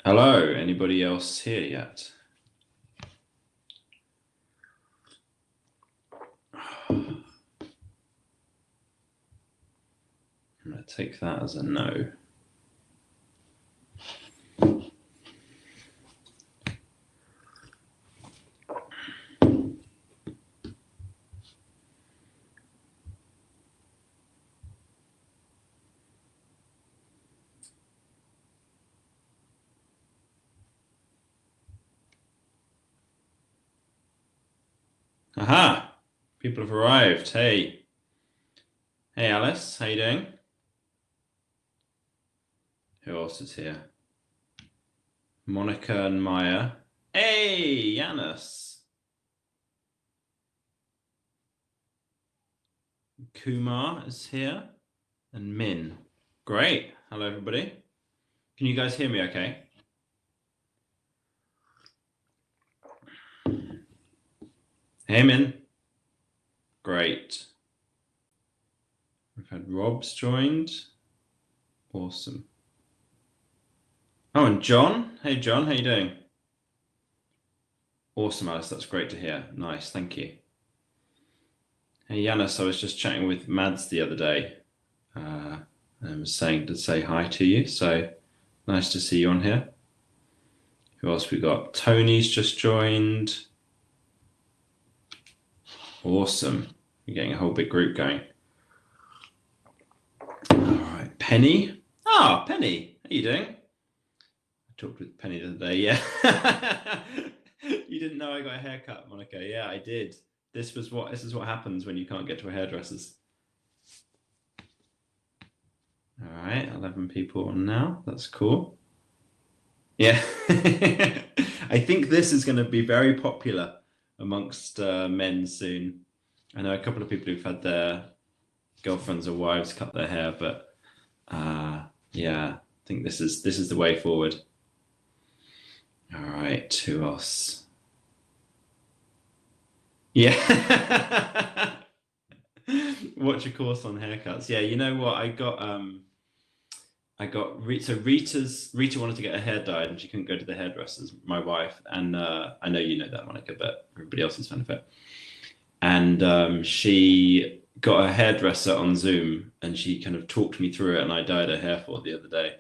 Hello, anybody else here yet? I'm going to take that as a no. Aha! People have arrived. Hey. Hey, Alice. How you doing? Who else is here? Monica and Maya. Hey, Yanis. Kumar is here. And Min. Great. Hello, everybody. Can you guys hear me okay? Hey, Min. Great. We've had Rob's joined. Awesome. Oh, and John. Hey, John. How you doing? Awesome, Alice. That's great to hear. Nice. Thank you. Hey, Yanis. I was just chatting with Mads the other day. And was saying to say hi to you. So nice to see you on here. Who else we got? Tony's just joined. Awesome. You're getting a whole big group going. All right. Penny. Ah, Penny. How you doing? I talked with Penny the other day. Yeah. You didn't know I got a haircut, Monica. Yeah, I did. This is what happens when you can't get to a hairdresser's. All right, 11 people on now. That's cool. Yeah. I think this is going to be very popular amongst men soon. I know a couple of people who've had their girlfriends or wives cut their hair, but yeah, I think this is the way forward. All right, who else? Yeah. Watch a course on haircuts. Yeah, you know what? Rita wanted to get her hair dyed and she couldn't go to the hairdressers, my wife, and I know you know that, Monica, but everybody else is fan of it. And she got a hairdresser on Zoom and she kind of talked me through it and I dyed her hair for the other day.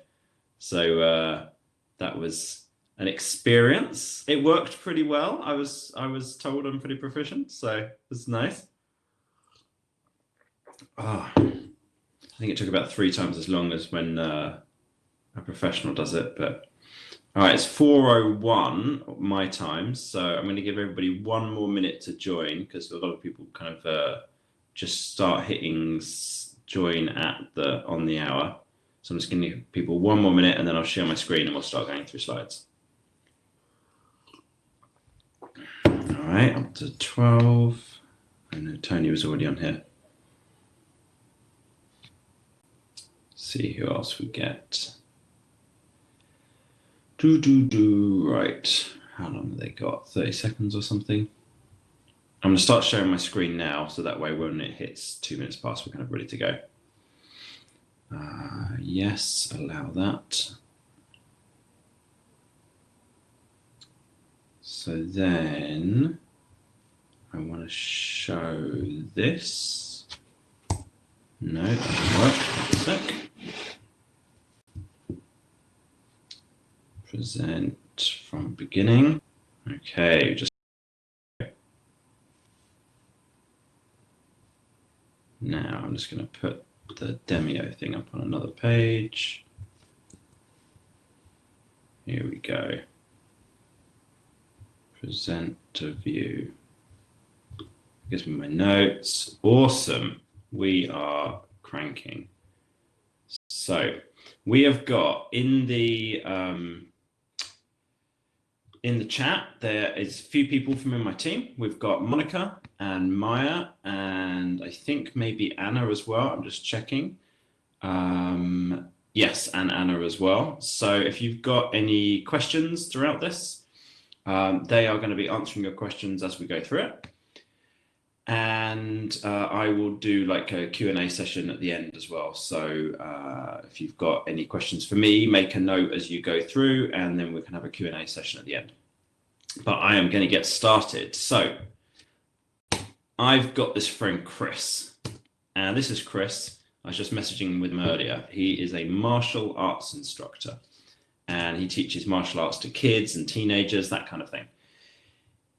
So that was an experience. It worked pretty well. I was told I'm pretty proficient, so it was nice. Oh, I think it took about 3 times as long as when a professional does it. But all right, it's 4:01 my time, so I'm going to give everybody 1 more minute to join because a lot of people kind of just start hitting join on the hour. So I'm just going to give people 1 more minute and then I'll share my screen and we'll start going through slides. All right, up to 12. I know Tony was already on here. See who else we get. Right. How long have they got? 30 seconds or something? I'm going to start sharing my screen now, so that way when it hits 2 minutes past, we're kind of ready to go. Yes, allow that. So then I want to show this. No, that doesn't work. Wait a sec. Present from beginning. Okay, just now I'm just going to put the Demio thing up on another page. Here we go. Present to view. Gives me my notes. Awesome. We are cranking. So we have got in the chat, there is a few people from in my team. We've got Monica and Maya, and I think maybe Anna as well. I'm just checking. Yes, and Anna as well. So if you've got any questions throughout this, they are going to be answering your questions as we go through it. And I will do like a Q&A session at the end as well. So if you've got any questions for me, make a note as you go through, and then we can have a Q&A session at the end. But I am going to get started. So I've got this friend, Chris. And this is Chris. I was just messaging with him earlier. He is a martial arts instructor, and he teaches martial arts to kids and teenagers, that kind of thing.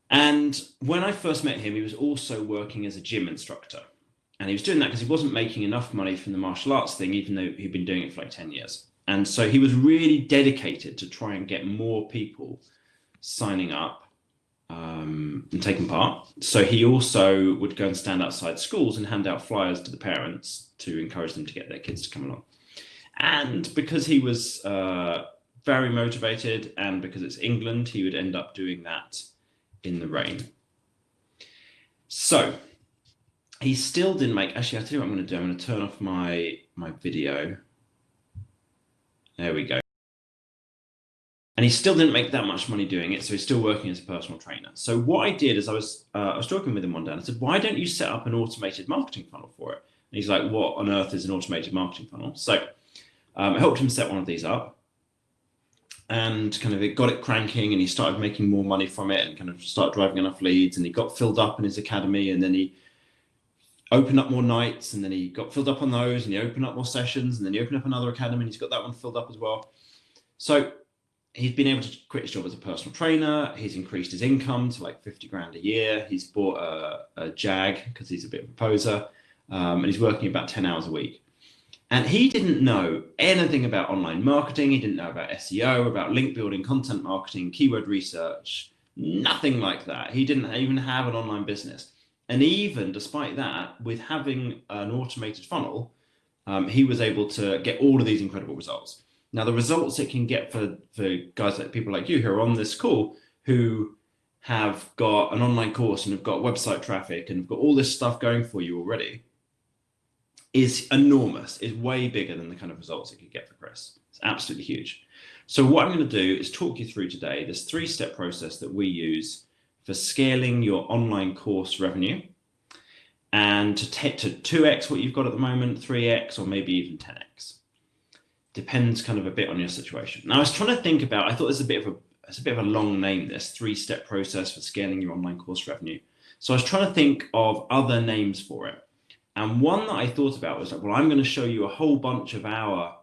And when I first met him, he was also working as a gym instructor. And he was doing that because he wasn't making enough money from the martial arts thing, even though he'd been doing it for like 10 years. And so he was really dedicated to try and get more people signing up and taking part. So he also would go and stand outside schools and hand out flyers to the parents to encourage them to get their kids to come along. And because he was very motivated, and because it's England, he would end up doing that in the rain. So he still didn't make, actually, I'll tell you what I'm going to do. I'm going to turn off my video. There we go. And he still didn't make that much money doing it, so he's still working as a personal trainer. So what I did is I was talking with him one day, and I said, why don't you set up an automated marketing funnel for it? And he's like, what on earth is an automated marketing funnel? So I helped him set one of these up, and kind of it got it cranking, and he started making more money from it, and kind of started driving enough leads, and he got filled up in his academy, and then he opened up more nights, and then he got filled up on those, and he opened up more sessions, and then he opened up another academy, and he's got that one filled up as well. So he's been able to quit his job as a personal trainer. He's increased his income to like 50 grand a year. He's bought a Jag because he's a bit of a poser, and he's working about 10 hours a week. And he didn't know anything about online marketing. He didn't know about SEO, about link building, content marketing, keyword research, nothing like that. He didn't even have an online business. And even despite that, with having an automated funnel, he was able to get all of these incredible results. Now, the results it can get for guys like people like you who are on this call, who have got an online course and have got website traffic and have got all this stuff going for you already, is enormous, is way bigger than the kind of results it could get for Chris. It's absolutely huge. So what I'm going to do is talk you through today this 3-step process that we use for scaling your online course revenue, and to 2x what you've got at the moment, 3x, or maybe even 10x. Depends kind of a bit on your situation. Now, I was trying to think about, I thought it's a bit of a long name, this 3-step process for scaling your online course revenue. So I was trying to think of other names for it. And one that I thought about was like, well, I'm going to show you a whole bunch of our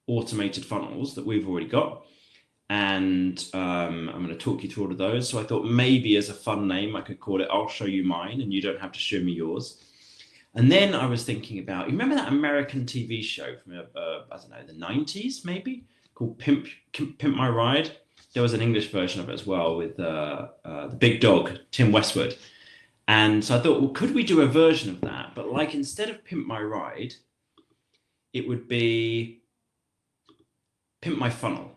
automated funnels that we've already got. And I'm going to talk you through all of those. So I thought maybe as a fun name, I could call it, I'll show you mine and you don't have to show me yours. And then I was thinking about, you remember that American TV show from, I don't know, the 90s maybe, called Pimp My Ride? There was an English version of it as well with the big dog, Tim Westwood. And so I thought, well, could we do a version of that? But like, instead of Pimp My Ride, it would be Pimp My Funnel.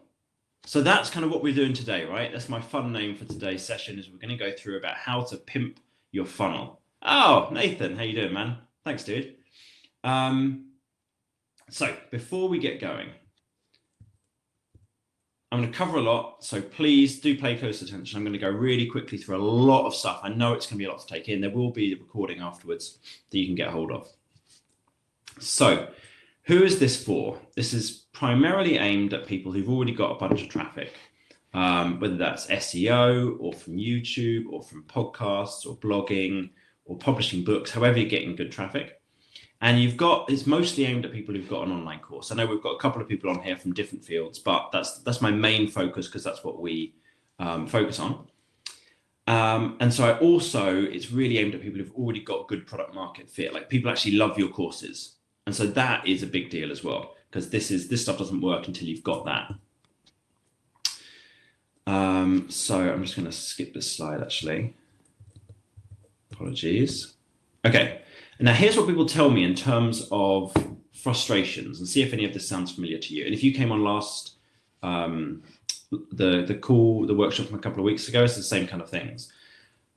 So that's kind of what we're doing today, right? That's my fun name for today's session, is we're going to go through about how to pimp your funnel. Oh, Nathan, how you doing, man? Thanks, dude. So before we get going, I'm going to cover a lot, so please do pay close attention. I'm going to go really quickly through a lot of stuff. I know it's going to be a lot to take in. There will be a recording afterwards that you can get hold of. So who is this for? This is primarily aimed at people who've already got a bunch of traffic, whether that's SEO or from YouTube or from podcasts or blogging or publishing books, however you're getting good traffic. And it's mostly aimed at people who've got an online course. I know we've got a couple of people on here from different fields, but that's my main focus because that's what we focus on. And so it's really aimed at people who've already got good product market fit. Like, people actually love your courses. And so that is a big deal as well, because this stuff doesn't work until you've got that. So I'm just going to skip this slide, actually. Apologies. Okay. Now, here's what people tell me in terms of frustrations, and see if any of this sounds familiar to you. And if you came on last, the workshop from a couple of weeks ago, it's the same kind of things.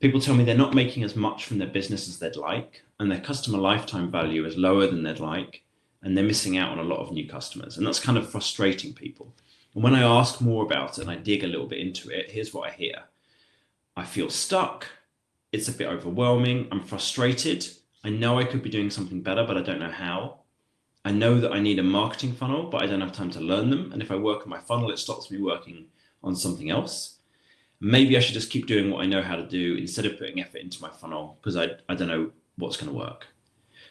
People tell me they're not making as much from their business as they'd like, and their customer lifetime value is lower than they'd like, and they're missing out on a lot of new customers. And that's kind of frustrating people. And when I ask more about it and I dig a little bit into it, here's what I hear. I feel stuck. it's a bit overwhelming. I'm frustrated. I know I could be doing something better, but I don't know how. I know that I need a marketing funnel, but I don't have time to learn them. And if I work on my funnel, it stops me working on something else. Maybe I should just keep doing what I know how to do instead of putting effort into my funnel because I don't know what's going to work.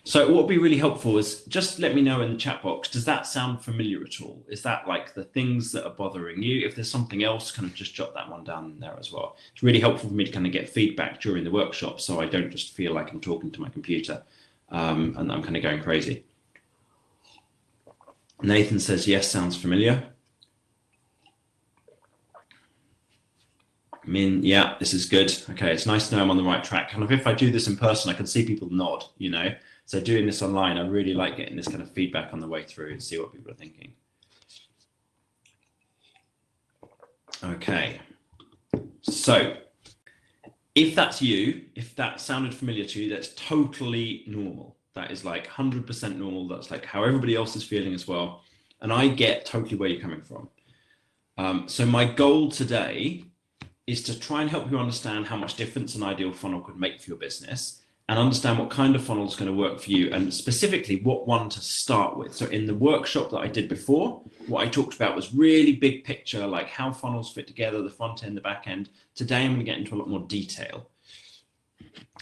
So what would be really helpful is just let me know in the chat box, does that sound familiar at all? Is that like the things that are bothering you? If there's something else, kind of just jot that one down in there as well. It's really helpful for me to kind of get feedback during the workshop so I don't just feel like I'm talking to my computer and I'm kind of going crazy. Nathan says, yes, sounds familiar. Min, yeah, this is good. Okay, it's nice to know I'm on the right track. Kind of if I do this in person, I can see people nod, you know. So doing this online, I really like getting this kind of feedback on the way through and see what people are thinking. Okay, so if that's you, if that sounded familiar to you, that's totally normal. That is like 100% normal. That's like how everybody else is feeling as well. And I get totally where you're coming from. So my goal today is to try and help you understand how much difference an ideal funnel could make for your business and understand what kind of funnel is going to work for you and specifically what one to start with. So in the workshop that I did before, what I talked about was really big picture, like how funnels fit together, the front end, the back end. Today, I'm going to get into a lot more detail.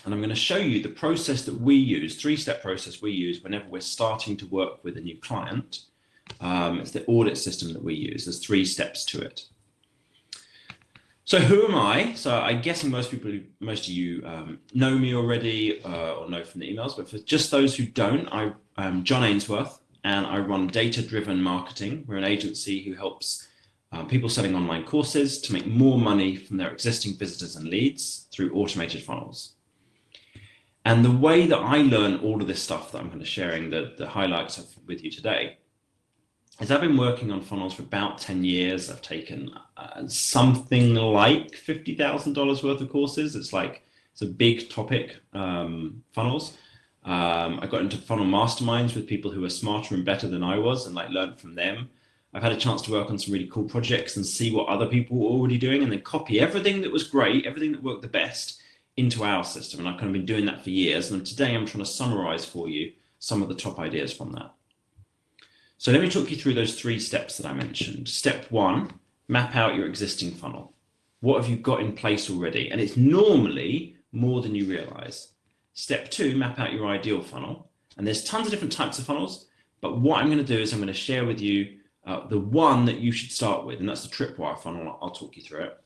And I'm going to show you the process that we use, 3-step process we use whenever we're starting to work with a new client. It's the audit system that we use. There's 3 steps to it. So who am I? So I'm guessing most of you know me already or know from the emails, but for just those who don't, I'm John Ainsworth and I run Data-Driven Marketing. We're an agency who helps people selling online courses to make more money from their existing visitors and leads through automated funnels. And the way that I learn all of this stuff that I'm going to sharing the highlights of with you today is I've been working on funnels for about 10 years. I've taken something like $50,000 worth of courses. It's a big topic, funnels. I got into funnel masterminds with people who are smarter and better than I was and learned from them. I've had a chance to work on some really cool projects and see what other people were already doing and then copy everything that was great, everything that worked the best into our system. And I've kind of been doing that for years. And today I'm trying to summarize for you some of the top ideas from that. So let me talk you through those 3 steps that I mentioned. Step 1, map out your existing funnel. What have you got in place already? And it's normally more than you realize. Step 2, map out your ideal funnel. And there's tons of different types of funnels, but what I'm going to do is I'm going to share with you the one that you should start with, and that's the tripwire funnel. I'll talk you through it.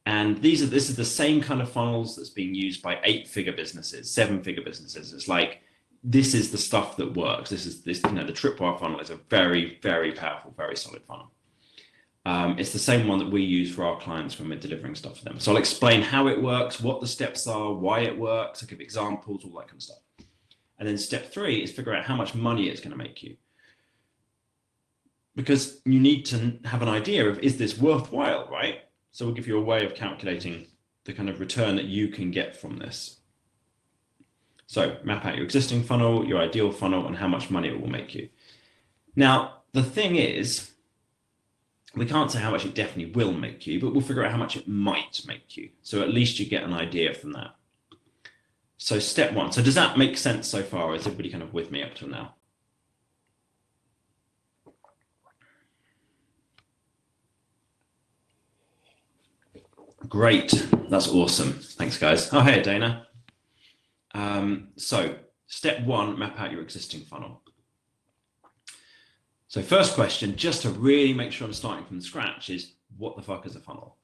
And this is the same kind of funnels that's being used by 8-figure businesses, 7-figure businesses. It's like, this is the stuff that works. The tripwire funnel is a very, very powerful, very solid funnel. It's the same one that we use for our clients when we're delivering stuff for them. So I'll explain how it works, what the steps are, why it works. I'll give examples, all that kind of stuff. And then step 3 is figure out how much money it's going to make you. Because you need to have an idea of, is this worthwhile, right? So we'll give you a way of calculating the kind of return that you can get from this. So map out your existing funnel, your ideal funnel, and how much money it will make you. Now, the thing is, we can't say how much it definitely will make you, but we'll figure out how much it might make you. So at least you get an idea from that. So step 1. So does that make sense so far? Is everybody kind of with me up till now? Great. That's awesome. Thanks, guys. Oh, hey, Dana. So step 1, map out your existing funnel. So first question, just to really make sure I'm starting from scratch, is what the fuck is a funnel?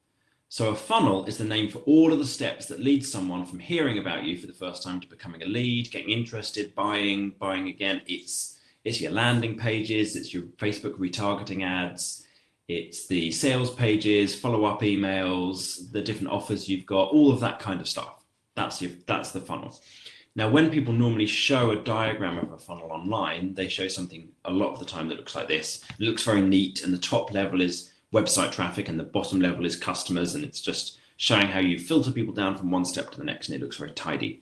So a funnel is the name for all of the steps that lead someone from hearing about you for the first time to becoming a lead, getting interested, buying again. It's your landing pages, it's your Facebook retargeting ads, it's the sales pages, follow-up emails, the different offers you've got, all of that kind of stuff. That's the funnel. Now, when people normally show a diagram of a funnel online, they show something a lot of the time that looks like this. It looks very neat, and the top level is website traffic, and the bottom level is customers, and it's just showing how you filter people down from one step to the next, and it looks very tidy.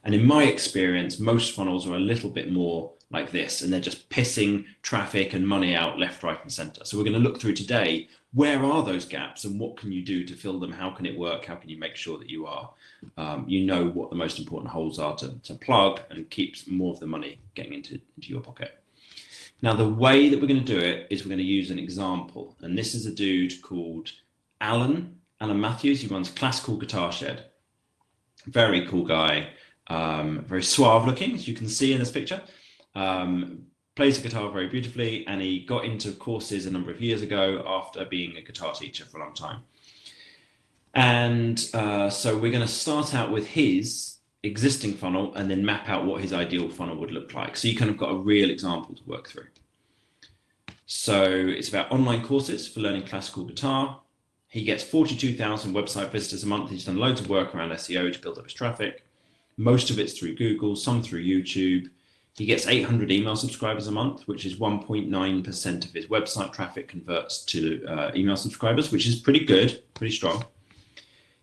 And in my experience, most funnels are a little bit more like this, and they're just pissing traffic and money out left, right, and center. So we're going to look through today, where are those gaps and what can you do to fill them? How can it work? How can you make sure that you are, you know what the most important holes are to plug and keeps more of the money getting into your pocket. Now, the way that we're going to do it is we're going to use an example. And this is a dude called Alan Matthews. He runs Classical Guitar Shed. Very cool guy, very suave looking, as you can see in this picture. Plays the guitar very beautifully, and he got into courses a number of years ago after being a guitar teacher for a long time. And so we're going to start out with his existing funnel and then map out what his ideal funnel would look like. So you kind of got a real example to work through. So it's about online courses for learning classical guitar. He gets 42,000 website visitors a month. He's done loads of work around SEO to build up his traffic. Most of it's through Google, some through YouTube. He gets 800 email subscribers a month, which is 1.9% of his website traffic converts to email subscribers, which is pretty good, pretty strong.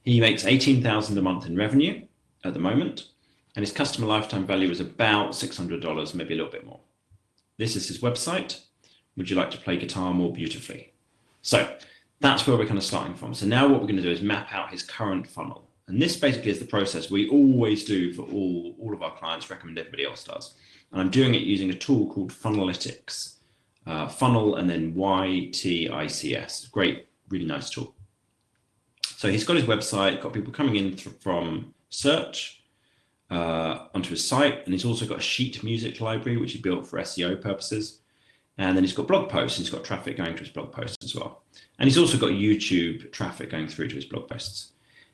He makes 18,000 a month in revenue at the moment, and his customer lifetime value is about $600, maybe a little bit more. This is his website. Would you like to play guitar more beautifully? So that's where we're kind of starting from. So now what we're going to do is map out his current funnel. And this basically is the process we always do for all of our clients, recommend everybody else does. And I'm doing it using a tool called Funnelytics. Funnel and then YTICS. Great, really nice tool. So he's got his website, got people coming in from search onto his site, and he's also got a sheet music library, which he built for SEO purposes. And then he's got blog posts, he's got traffic going to his blog posts as well. And he's also got YouTube traffic going through to his blog posts.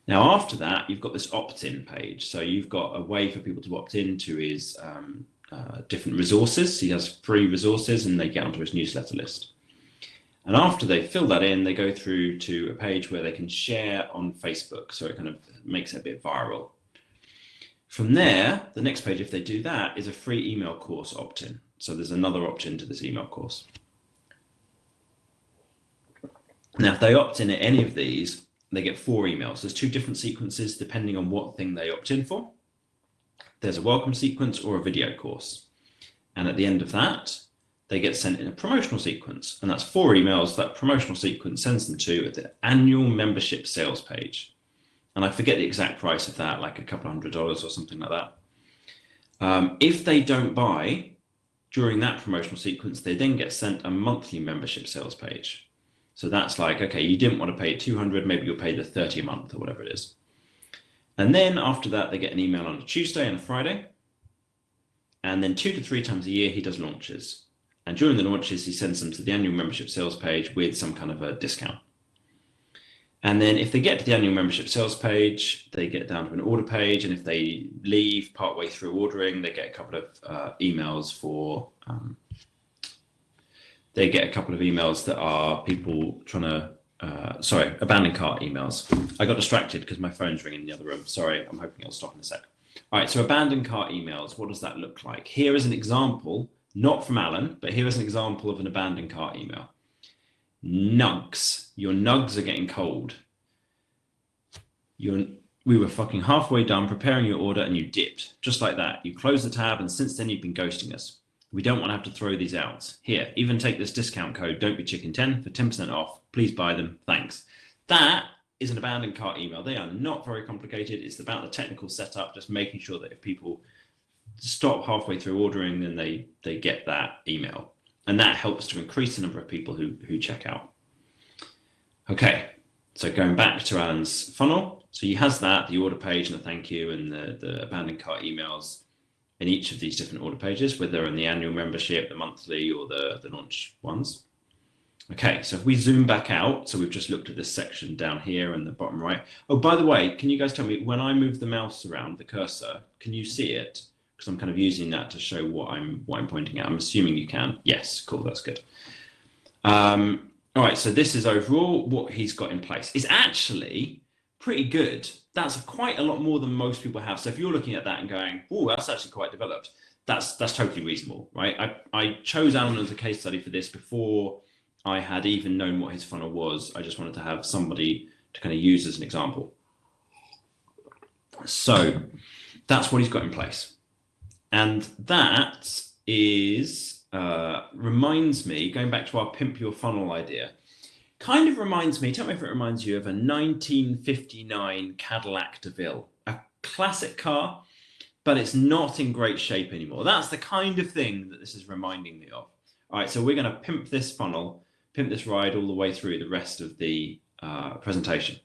Now, after that, you've got this opt-in page. So you've got a way for people to opt in to his different resources. He has free resources and they get onto his newsletter list. And after they fill that in, they go through to a page where they can share on Facebook. So it kind of makes it a bit viral. From there, the next page, if they do that, is a free email course opt-in. So there's another opt-in to this email course. Now, if they opt in at any of these, they get 4 emails. There's 2 different sequences depending on what thing they opt in for. There's a welcome sequence or a video course. And at the end of that, they get sent in a promotional sequence. And that's 4 emails that promotional sequence sends them to at the annual membership sales page. And I forget the exact price of that, like a couple $100 or something like that. If they don't buy during that promotional sequence, they then get sent a monthly membership sales page. So that's like, okay, you didn't want to pay $200, maybe you'll pay the $30 a month or whatever it is. And then after that, they get an email on a Tuesday and a Friday. And then 2 to 3 times a year, he does launches. And during the launches, he sends them to the annual membership sales page with some kind of a discount. And then if they get to the annual membership sales page, they get down to an order page. And if they leave partway through ordering, they get a couple of emails for, that are people trying to, abandoned cart emails. I got distracted because my phone's ringing in the other room. Sorry, I'm hoping it'll stop in a sec. All right, so abandoned cart emails, what does that look like? Here is an example, not from Alan, but here is an example of an abandoned cart email. Nugs, your nugs are getting cold. We were fucking halfway done preparing your order and you dipped. Just like that. You closed the tab and since then you've been ghosting us. We don't want to have to throw these out. Here, even take this discount code, don't be chicken 10 for 10% off. Please buy them. Thanks. That is an abandoned cart email. They are not very complicated. It's about the technical setup, just making sure that if people stop halfway through ordering, then they get that email. And that helps to increase the number of people who check out. Okay, so going back to Alan's funnel. So he has that, the order page and the thank you and the abandoned cart emails in each of these different order pages, whether in the annual membership, the monthly or the launch ones. Okay, so if we zoom back out, so we've just looked at this section down here in the bottom right. Oh, by the way, can you guys tell me when I move the mouse around the cursor, can you see it? Because I'm kind of using that to show what I'm pointing at. I'm assuming you can. Yes, cool, that's good. All right, so this is overall what he's got in place. It's actually pretty good. That's quite a lot more than most people have. So if you're looking at that and going, oh, that's actually quite developed, that's totally reasonable, right? I chose Alan as a case study for this before I had even known what his funnel was. I just wanted to have somebody to kind of use as an example. So that's what he's got in place. And that is, reminds me, going back to our pimp your funnel idea, kind of reminds me, tell me if it reminds you of a 1959 Cadillac DeVille, a classic car, but it's not in great shape anymore. That's the kind of thing that this is reminding me of. All right, so we're going to pimp this funnel, pimp this ride all the way through the rest of the presentation.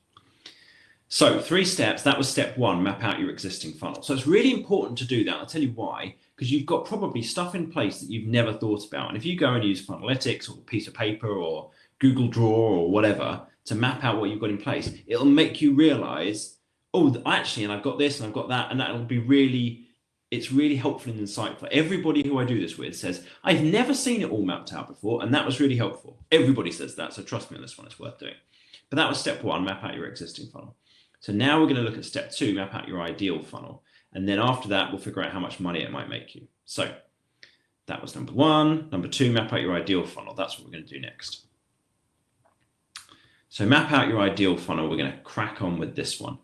So 3 steps, that was step 1, map out your existing funnel. So it's really important to do that. I'll tell you why, because you've got probably stuff in place that you've never thought about. And if you go and use Funnelytics or a piece of paper or Google Draw or whatever to map out what you've got in place, it'll make you realize, oh, actually, and I've got this and I've got that, and that'll be really, it's really helpful and insightful. Everybody who I do this with says, I've never seen it all mapped out before, and that was really helpful. Everybody says that, so trust me on this one, it's worth doing. But that was step 1, map out your existing funnel. So now we're going to look at step 2, map out your ideal funnel. And then after that, we'll figure out how much money it might make you. So that was number 1. Number 2, map out your ideal funnel. That's what we're going to do next. So map out your ideal funnel. We're going to crack on with this one.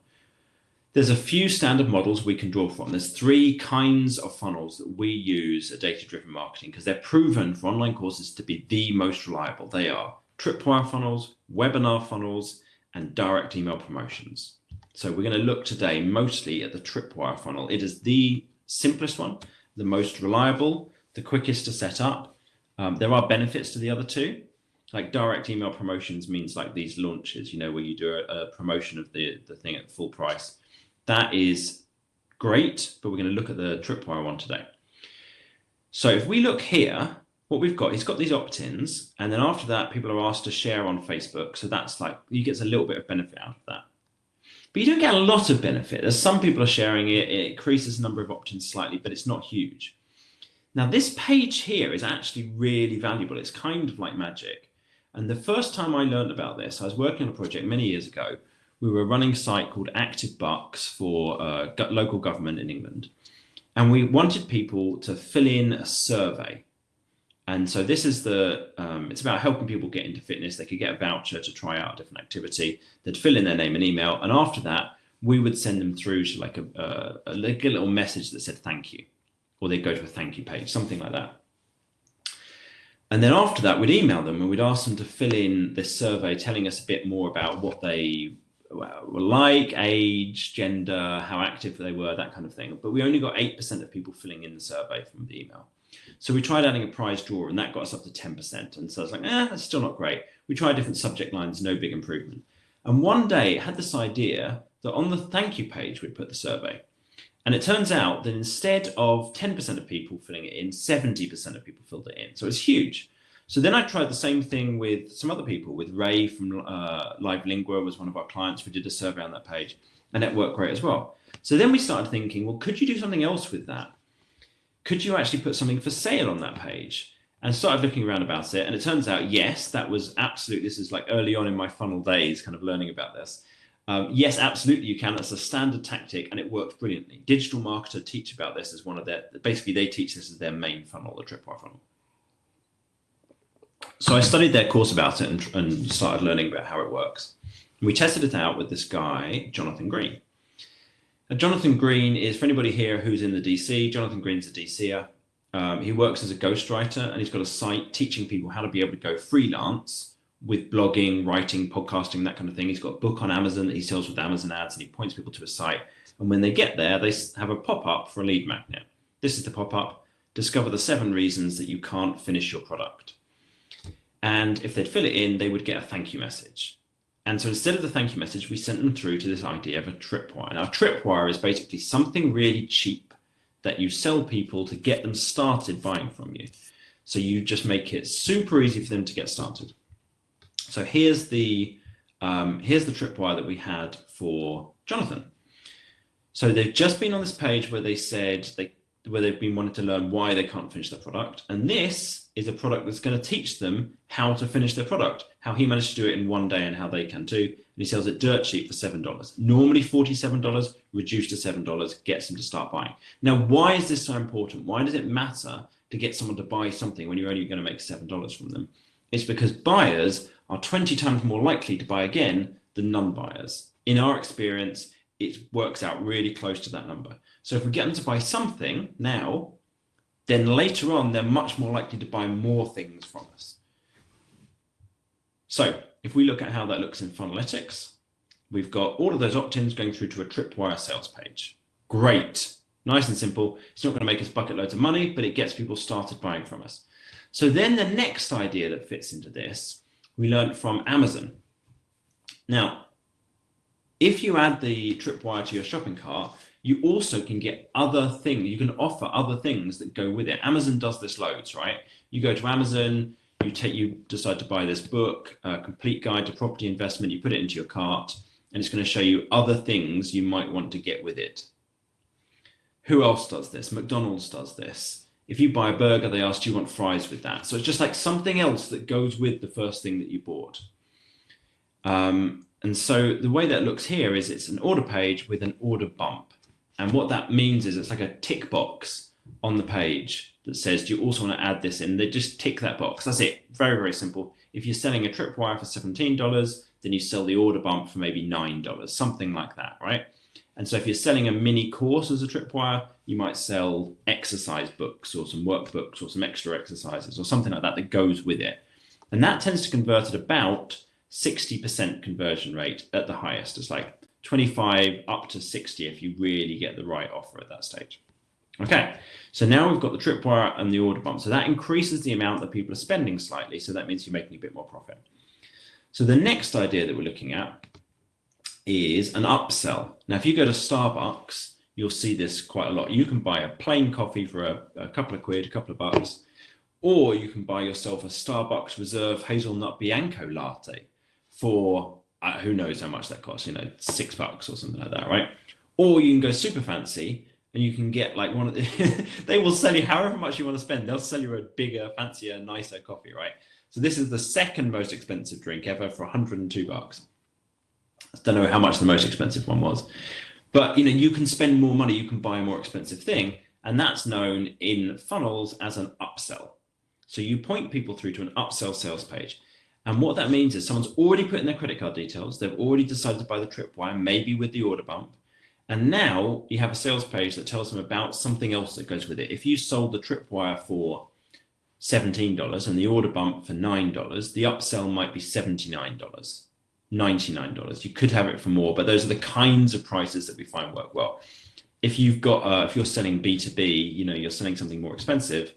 There's a few standard models we can draw from. There's 3 kinds of funnels that we use at Data-Driven Marketing because they're proven for online courses to be the most reliable. They are tripwire funnels, webinar funnels, and direct email promotions. So we're going to look today mostly at the tripwire funnel. It is the simplest one, the most reliable, the quickest to set up. There are benefits to the other 2. Like direct email promotions means like these launches, you know, where you do a promotion of the thing at full price. That is great, but we're going to look at the tripwire one today. So if we look here, what we've got, he's got these opt-ins, and then after that, people are asked to share on Facebook. So that's like, you get a little bit of benefit out of that. But you don't get a lot of benefit. There's some people are sharing it, it increases the number of opt-ins slightly, but it's not huge. Now this page here is actually really valuable. It's kind of like magic. And the first time I learned about this, I was working on a project many years ago. We were running a site called Active Bucks for local government in England. And we wanted people to fill in a survey. And so this is it's about helping people get into fitness. They could get a voucher to try out a different activity. They'd fill in their name and email. And after that, we would send them through to like a little message that said thank you, or they'd go to a thank you page, something like that. And then after that, we'd email them and we'd ask them to fill in this survey, telling us a bit more about what they were like, age, gender, how active they were, that kind of thing. But we only got 8% of people filling in the survey from the email. So we tried adding a prize draw and that got us up to 10%. And so I was like, that's still not great. We tried different subject lines, no big improvement. And one day it had this idea that on the thank you page, we'd put the survey. And it turns out that instead of 10% of people filling it in, 70% of people filled it in. So it's huge. So then I tried the same thing with some other people, with Ray from Live Lingua was one of our clients. We did a survey on that page and it worked great as well. So then we started thinking, well, could you do something else with that? Could you actually put something for sale on that page? And started looking around about it. And it turns out, yes, that was absolutely, this is like early on in my funnel days, kind of learning about this. Yes, absolutely you can. That's a standard tactic and it works brilliantly. Digital Marketer teach about this as one of their, basically they teach this as their main funnel, the tripwire funnel. So I studied their course about it and started learning about how it works. We tested it out with this guy, Jonathan Green. Now, Jonathan Green is, for anybody here who's in the DC, Jonathan Green's a DCer. He works as a ghostwriter and he's got a site teaching people how to be able to go freelance with blogging, writing, podcasting, that kind of thing. He's got a book on Amazon that he sells with Amazon ads and he points people to a site. And when they get there, they have a pop-up for a lead magnet. This is the pop-up. Discover the 7 reasons that you can't finish your product. And if they'd fill it in, they would get a thank you message. And so instead of the thank you message, we sent them through to this idea of a tripwire. Now, a tripwire is basically something really cheap that you sell people to get them started buying from you. So you just make it super easy for them to get started. So here's the tripwire that we had for Jonathan. So they've just been on this page where they said where they've been wanting to learn why they can't finish their product. And this is a product that's going to teach them how to finish their product, how he managed to do it in one day and how they can too. And he sells it dirt cheap for $7. Normally $47, reduced to $7, gets them to start buying. Now, why is this so important? Why does it matter to get someone to buy something when you're only going to make $7 from them? It's because buyers are 20 times more likely to buy again than non-buyers. In our experience, it works out really close to that number. So if we get them to buy something now, then later on, they're much more likely to buy more things from us. So if we look at how that looks in Funnelytics, we've got all of those opt-ins going through to a Tripwire sales page. Great, nice and simple. It's not going to make us bucket loads of money, but it gets people started buying from us. So then the next idea that fits into this, we learned from Amazon. Now, if you add the Tripwire to your shopping cart, you also can get other things. You can offer other things that go with it. Amazon does this loads, right? You go to Amazon, you decide to buy this book, Complete Guide to Property Investment, you put it into your cart, and it's going to show you other things you might want to get with it. Who else does this? McDonald's does this. If you buy a burger, they ask, do you want fries with that? So it's just like something else that goes with the first thing that you bought. And so the way that looks here is it's an order page with an order bump. And what that means is it's like a tick box on the page that says, do you also want to add this in? They just tick that box. That's it. Very, very simple. If you're selling a Tripwire for $17, then you sell the order bump for maybe $9, something like that, right? And so if you're selling a mini course as a Tripwire, you might sell exercise books or some workbooks or some extra exercises or something like that that goes with it. And that tends to convert at about 60% conversion rate at the highest. It's like 25 up to 60 if you really get the right offer at that stage. Okay, so now we've got the Tripwire and the order bump. So that increases the amount that people are spending slightly. So that means you're making a bit more profit. So the next idea that we're looking at is an upsell. Now, if you go to Starbucks, you'll see this quite a lot. You can buy a plain coffee for a couple of quid, a couple of bucks, or you can buy yourself a Starbucks Reserve Hazelnut Bianco latte for who knows how much that costs, $6 or something like that, right? Or you can go super fancy and you can get like one of the, they will sell you however much you want to spend. They'll sell you a bigger, fancier, nicer coffee, right? So this is the second most expensive drink ever for $102. I don't know how much the most expensive one was, but you can spend more money, you can buy a more expensive thing, and that's known in funnels as an upsell. So you point people through to an upsell sales page. And what that means is someone's already put in their credit card details, they've already decided to buy the Tripwire, maybe with the order bump, and now you have a sales page that tells them about something else that goes with it. If you sold the Tripwire for $17 and the order bump for $9, the upsell might be $79, $99. You could have it for more, but those are the kinds of prices that we find work well. If you've got, if you're selling B2B, you're selling something more expensive,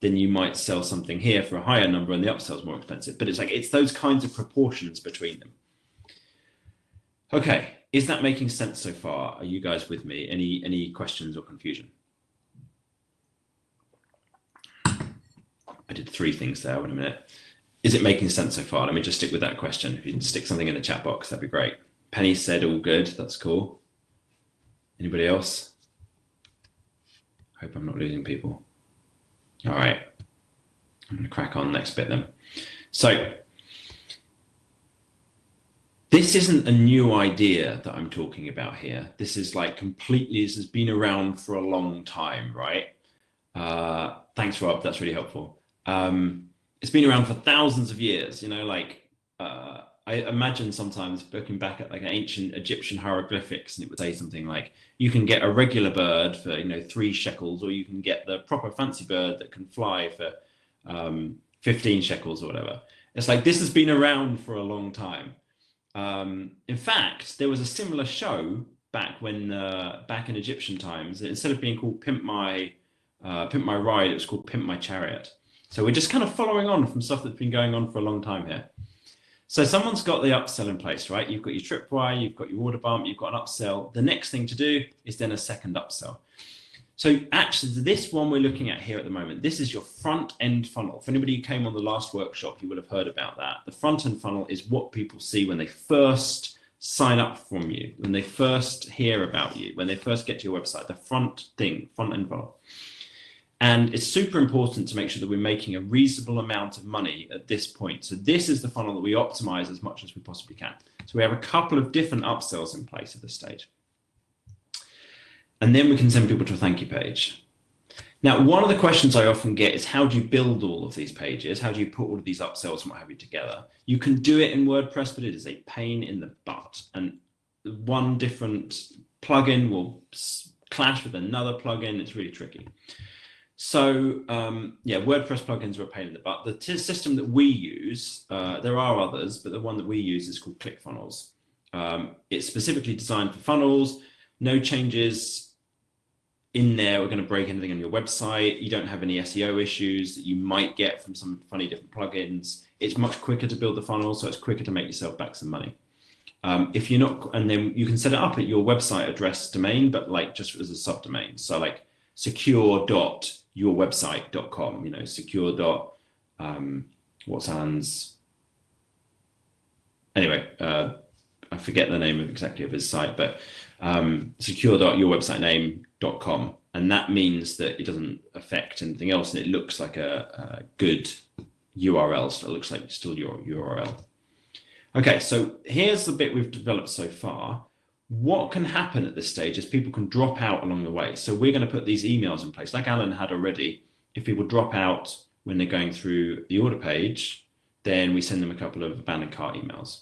then you might sell something here for a higher number and the upsell is more expensive. But it's those kinds of proportions between them. Okay, is that making sense so far? Are you guys with me? Any questions or confusion? I did 3 things there. Wait a minute. Is it making sense so far? Let me just stick with that question. If you can stick something in the chat box, that'd be great. Penny said all good. That's cool. Anybody else? Hope I'm not losing people. All right. I'm going to crack on next bit then. So this isn't a new idea that I'm talking about here. This is like this has been around for a long time, right? Thanks, Rob. That's really helpful. It's been around for thousands of years, I imagine sometimes looking back at like ancient Egyptian hieroglyphics, and it would say something like, you can get a regular bird for 3 shekels, or you can get the proper fancy bird that can fly for 15 shekels or whatever. It's like, this has been around for a long time. In fact, there was a similar show back in Egyptian times. Instead of being called Pimp My Ride, it was called Pimp My Chariot. So we're just kind of following on from stuff that's been going on for a long time here. So someone's got the upsell in place, right? You've got your Tripwire, you've got your order bump, you've got an upsell. The next thing to do is then a second upsell. So actually, this one we're looking at here at the moment, this is your front end funnel. If anybody who came on the last workshop, you will have heard about that. The front end funnel is what people see when they first sign up from you, when they first hear about you, when they first get to your website, the front end funnel. And it's super important to make sure that we're making a reasonable amount of money at this point. So this is the funnel that we optimize as much as we possibly can. So we have a couple of different upsells in place at this stage. And then we can send people to a thank you page. Now, one of the questions I often get is, how do you build all of these pages? How do you put all of these upsells and what have you together? You can do it in WordPress, but it is a pain in the butt. And one different plugin will clash with another plugin. It's really tricky. So yeah, WordPress plugins are a pain in the butt. The system that we use, there are others, but the one that we use is called ClickFunnels. It's specifically designed for funnels. No changes in there are going to break anything on your website. You don't have any SEO issues that you might get from some funny different plugins. It's much quicker to build the funnel, so it's quicker to make yourself back some money. If you're not, and then you can set it up at your website address domain, but like just as a subdomain. So like secure.yourwebsite.com, you know, secure dot what's Alan's, anyway, I forget the name of exactly of his site, but secure.yourwebsitename.com, and that means that it doesn't affect anything else, and it looks like a good URL, so it looks like still your URL. Okay, so here's the bit we've developed so far. What can happen at this stage is people can drop out along the way. So we're going to put these emails in place, like Alan had already. If people drop out when they're going through the order page, then we send them a couple of abandoned cart emails.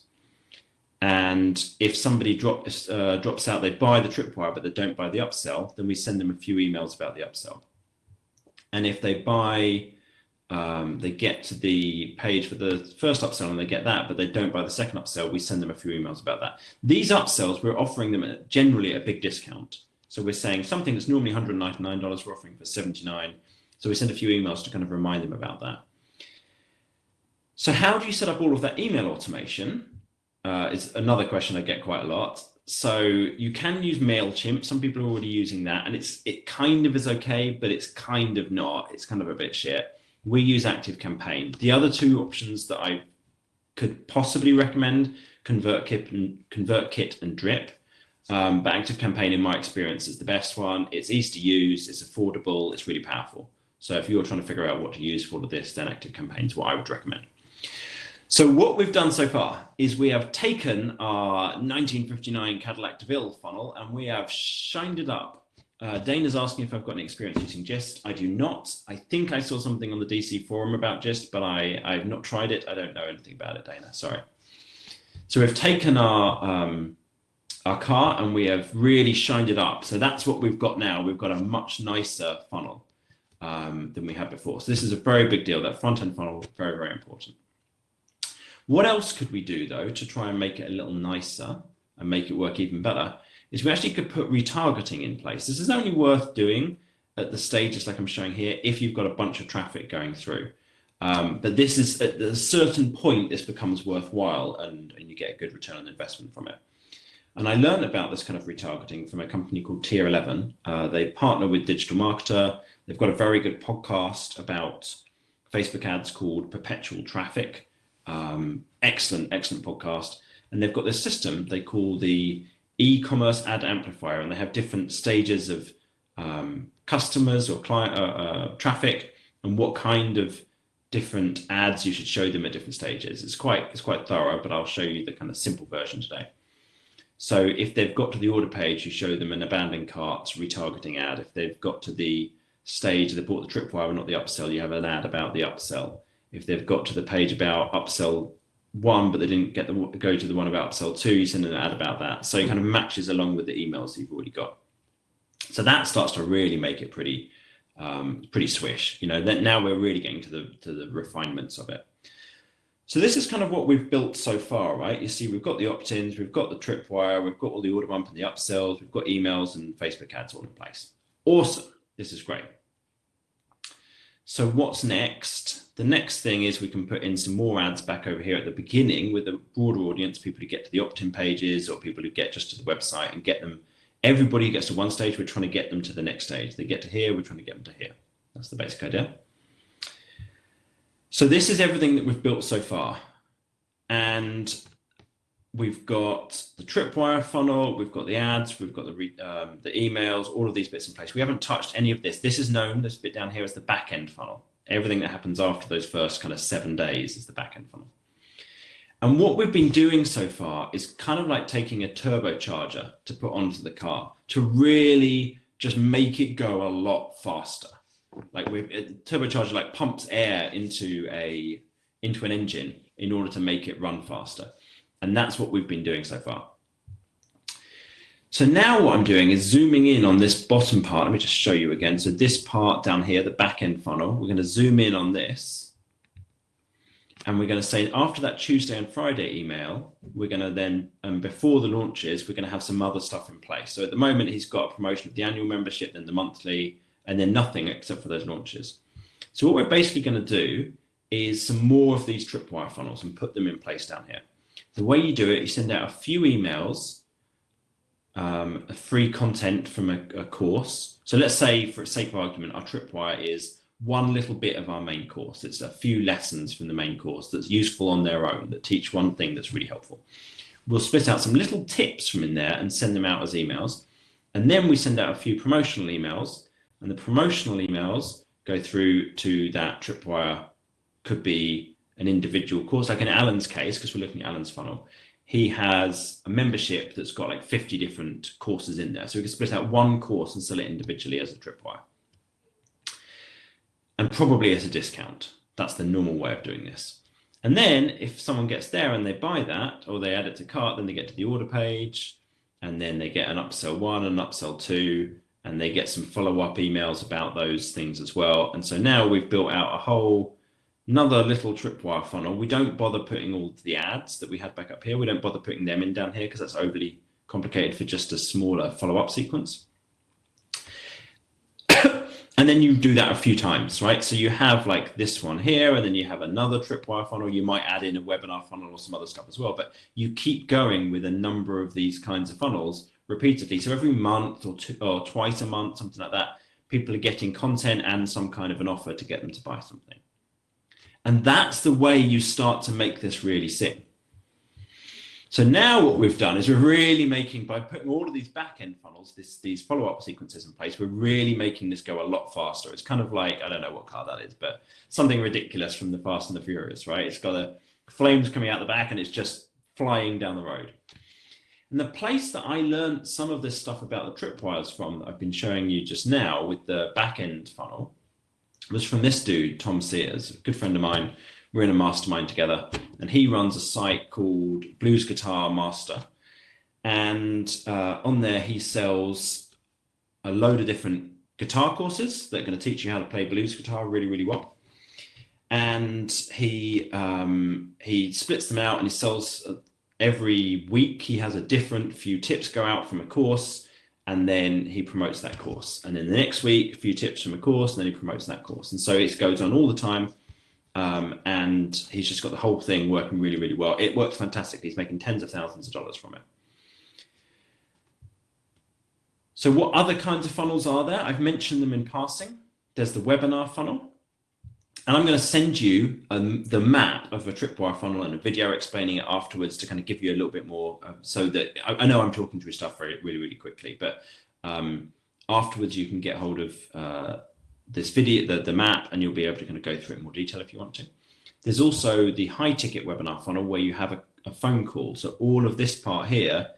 And if somebody drops out, they buy the tripwire, but they don't buy the upsell, then we send them a few emails about the upsell. And if they buy, they get to the page for the first upsell and they get that, but they don't buy the second upsell, we send them a few emails about that. These upsells, we're offering them generally at a big discount. So we're saying something that's normally $199, we're offering for $79. So we send a few emails to kind of remind them about that. So how do you set up all of that email automation? Is another question I get quite a lot. So you can use Mailchimp. Some people are already using that, and it kind of is okay, but it's kind of not. It's kind of a bit shit. We use ActiveCampaign. The other two options that I could possibly recommend, ConvertKit and Drip. But ActiveCampaign, in my experience, is the best one. It's easy to use, it's affordable, it's really powerful. So if you're trying to figure out what to use for all of this, then ActiveCampaign is what I would recommend. So what we've done so far is we have taken our 1959 Cadillac DeVille funnel and we have shined it up. Dana's asking if I've got any experience using Gist. I do not. I think I saw something on the DC forum about Gist, but I've not tried it. I don't know anything about it, Dana, sorry. So we've taken our car and we have really shined it up. So that's what we've got now. We've got a much nicer funnel than we had before. So this is a very big deal. That front-end funnel, very, very important. What else could we do, though, to try and make it a little nicer and make it work even better, is we actually could put retargeting in place. This is only worth doing at the stages like I'm showing here if you've got a bunch of traffic going through. But this is, at a certain point, this becomes worthwhile and you get a good return on investment from it. And I learned about this kind of retargeting from a company called Tier 11. They partner with Digital Marketer. They've got a very good podcast about Facebook ads called Perpetual Traffic. Excellent podcast. And they've got this system they call the e-commerce ad amplifier, and they have different stages of customers or client traffic and what kind of different ads you should show them at different stages. It's quite thorough, but I'll show you the kind of simple version today. So if they've got to the order page, you show them an abandoned cart retargeting ad. If they've got to the stage they bought the tripwire and not the upsell, you have an ad about the upsell. If they've got to the page about upsell 1, but they didn't get go to the one about upsell 2, you send an ad about that. So it kind of matches along with the emails you've already got. So that starts to really make it pretty swish. You know, now we're really getting to the refinements of it. So this is kind of what we've built so far, right? You see, we've got the opt-ins, we've got the tripwire, we've got all the order bump and the upsells, we've got emails and Facebook ads all in place. Awesome. This is great. So what's next? The next thing is we can put in some more ads back over here at the beginning with a broader audience, people who get to the opt-in pages or people who get just to the website and get them. Everybody who gets to one stage, we're trying to get them to the next stage. They get to here, we're trying to get them to here. That's the basic idea. So this is everything that we've built so far. And we've got the tripwire funnel, we've got the ads, we've got the emails, all of these bits in place. We haven't touched any of this. This is known, this bit down here, is the back-end funnel. Everything that happens after those first kind of 7 days is the back-end funnel. And what we've been doing so far is kind of like taking a turbocharger to put onto the car to really just make it go a lot faster. Like a turbocharger like pumps air into an engine in order to make it run faster. And that's what we've been doing so far. So now what I'm doing is zooming in on this bottom part. Let me just show you again. So this part down here, the back end funnel, we're going to zoom in on this. And we're going to say after that Tuesday and Friday email, we're going to then, before the launches, we're going to have some other stuff in place. So at the moment, he's got a promotion of the annual membership, then the monthly, and then nothing except for those launches. So what we're basically going to do is some more of these tripwire funnels and put them in place down here. The way you do it, you send out a few emails, a free content from a course. So let's say, for sake of argument, our tripwire is one little bit of our main course. It's a few lessons from the main course that's useful on their own, that teach one thing that's really helpful. We'll split out some little tips from in there and send them out as emails. And then we send out a few promotional emails, and the promotional emails go through to that tripwire. Could be an individual course, like in Alan's case, because we're looking at Alan's funnel. He has a membership that's got like 50 different courses in there. So we can split out one course and sell it individually as a tripwire. And probably at a discount. That's the normal way of doing this. And then if someone gets there and they buy that, or they add it to cart, then they get to the order page, and then they get an upsell 1 and an upsell 2, and they get some follow-up emails about those things as well. And so now we've built out another little tripwire funnel. We don't bother putting all the ads that we had back up here. We don't bother putting them in down here because that's overly complicated for just a smaller follow-up sequence. And then you do that a few times, right? So you have like this one here, and then you have another tripwire funnel. You might add in a webinar funnel or some other stuff as well, but you keep going with a number of these kinds of funnels repeatedly. So every month or twice a month, something like that, people are getting content and some kind of an offer to get them to buy something. And that's the way you start to make this really sing. So now what we've done is we're really making, by putting all of these back-end funnels, these follow-up sequences in place, we're really making this go a lot faster. It's kind of like, I don't know what car that is, but something ridiculous from the Fast and the Furious, right? It's got the flames coming out the back and it's just flying down the road. And the place that I learned some of this stuff about the tripwires from, that I've been showing you just now with the back-end funnel, was from this dude, Tom Sears, a good friend of mine. We're in a mastermind together, and he runs a site called Blues Guitar Master. And on there, he sells a load of different guitar courses that are going to teach you how to play blues guitar really, really well. And he splits them out and he sells every week. He has a different few tips go out from a course, and then he promotes that course. And then the next week, a few tips from a course, and then he promotes that course. And so it goes on all the time. And he's just got the whole thing working really, really well. It works fantastically. He's making tens of thousands of dollars from it. So what other kinds of funnels are there? I've mentioned them in passing. There's the webinar funnel. And I'm going to send you the map of a tripwire funnel and a video explaining it afterwards to kind of give you a little bit more, so that I know I'm talking through stuff really, really quickly, but afterwards you can get hold of this video, the map, and you'll be able to kind of go through it in more detail if you want to. There's also the high ticket webinar funnel where you have a phone call. So all of this part here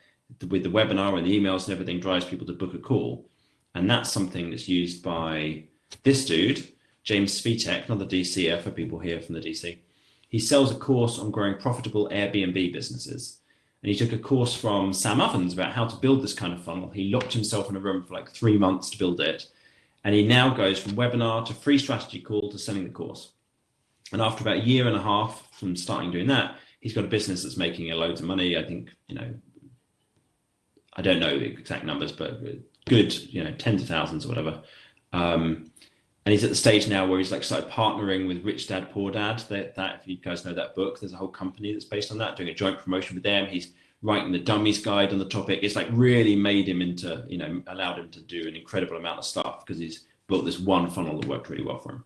with the webinar and the emails and everything drives people to book a call. And that's something that's used by this dude, James Svitek, another DCer for people here from the DC. He sells a course on growing profitable Airbnb businesses. And he took a course from Sam Ovens about how to build this kind of funnel. He locked himself in a room for like 3 months to build it. And he now goes from webinar to free strategy call to selling the course. And after about 1.5 years from starting doing that, he's got a business that's making a loads of money. I think, I don't know the exact numbers, but good, tens of thousands or whatever. And he's at the stage now where he's like started partnering with Rich Dad, Poor Dad. That if you guys know that book, there's a whole company that's based on that, doing a joint promotion with them. He's writing the dummies guide on the topic. It's like really made him into, allowed him to do an incredible amount of stuff because he's built this one funnel that worked really well for him.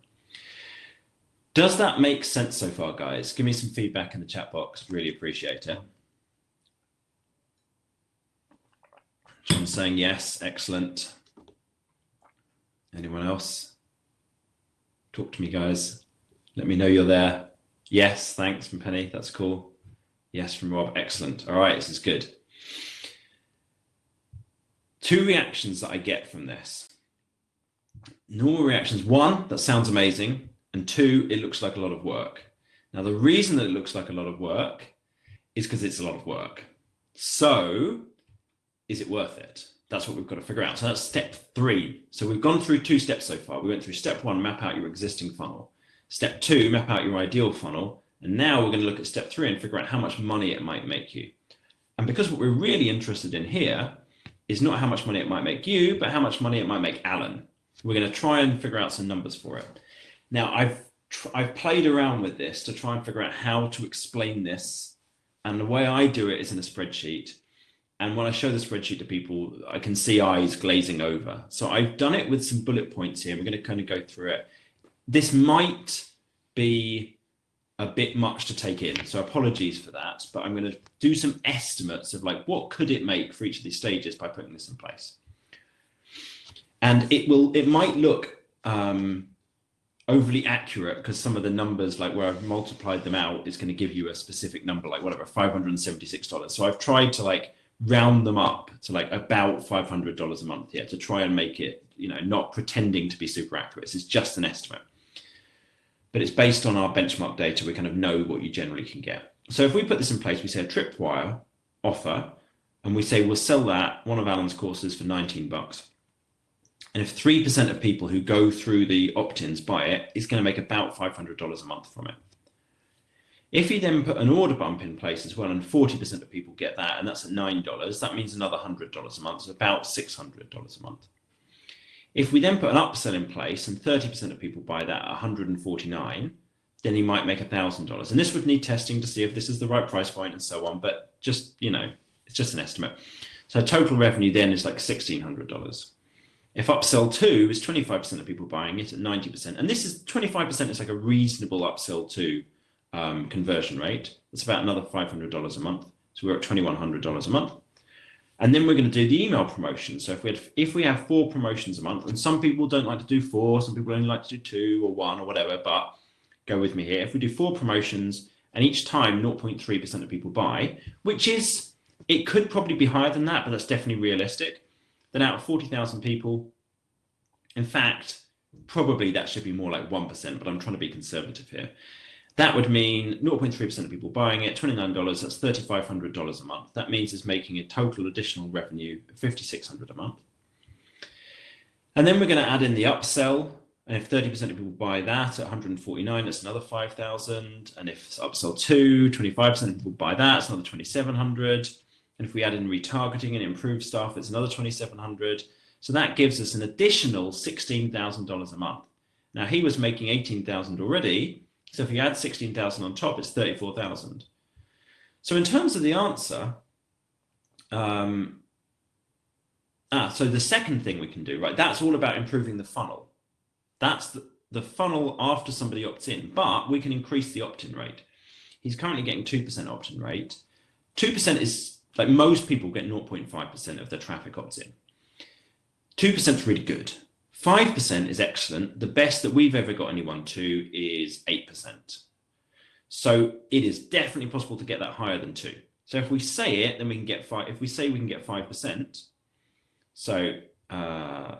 Does that make sense so far, guys? Give me some feedback in the chat box. Really appreciate it. John's saying yes, excellent. Anyone else? Talk to me, guys. Let me know you're there. Yes, thanks from Penny. That's cool. Yes, from Rob. Excellent. All right, this is good. 2 reactions that I get from this. Normal reactions. 1, that sounds amazing. And 2, it looks like a lot of work. Now, the reason that it looks like a lot of work is because it's a lot of work. So is it worth it? That's what we've got to figure out. So that's step 3. So we've gone through 2 steps so far. We went through step 1, map out your existing funnel. Step 2, map out your ideal funnel. And now we're going to look at step 3 and figure out how much money it might make you. And because what we're really interested in here is not how much money it might make you, but how much money it might make Alan. We're going to try and figure out some numbers for it. Now, I've played around with this to try and figure out how to explain this. And the way I do it is in a spreadsheet. And when I show the spreadsheet to people, I can see eyes glazing over. So I've done it with some bullet points here. We're going to kind of go through it. This might be a bit much to take in, so apologies for that, but I'm going to do some estimates of like what could it make for each of these stages by putting this in place. And it might look overly accurate because some of the numbers, like where I've multiplied them out, is going to give you a specific number, like whatever, $576. So I've tried to like round them up to like about $500 a month here to try and make it, you know, not pretending to be super accurate. It's just an estimate. But it's based on our benchmark data. We kind of know what you generally can get. So if we put this in place, we say a tripwire offer, and we say we'll sell that, one of Alan's courses, for $19. And if 3% of people who go through the opt-ins buy it, it's going to make about $500 a month from it. If you then put an order bump in place as well, and 40% of people get that, and that's at $9, that means another $100 a month, so about $600 a month. If we then put an upsell in place and 30% of people buy that at $149, then you might make $1,000. And this would need testing to see if this is the right price point and so on, but just, you know, it's just an estimate. So total revenue then is like $1,600. If upsell 2 is 25% of people buying it at 90%, and this is 25% is like a reasonable upsell 2 conversion rate. It's about another $500 a month. So we're at $2,100 a month. And then we're going to do the email promotion. So if we have 4 promotions a month, and some people don't like to do 4, some people only like to do 2 or 1 or whatever, but go with me here. If we do 4 promotions and each time 0.3% of people buy, which is, it could probably be higher than that, but that's definitely realistic. Then out of 40,000 people, in fact, probably that should be more like 1%, but I'm trying to be conservative here. That would mean 0.3% of people buying it, $29, that's $3,500 a month. That means it's making a total additional revenue of $5,600 a month. And then we're going to add in the upsell. And if 30% of people buy that at $149, that's another $5,000. And if it's upsell 2, 25% of people buy that, it's another $2,700. And if we add in retargeting and improved stuff, it's another $2,700. So that gives us an additional $16,000 a month. Now he was making $18,000 already. So if you add 16,000 on top, it's 34,000. So in terms of the answer, so the second thing we can do, right? That's all about improving the funnel. That's the funnel after somebody opts in, but we can increase the opt-in rate. He's currently getting 2% opt-in rate. 2% is like most people get 0.5% of their traffic opts in. 2% is really good. 5% is excellent. The best that we've ever got anyone to is 8%. So it is definitely possible to get that higher than 2. So if we say it, then we can get 5. If we say we can get 5%, so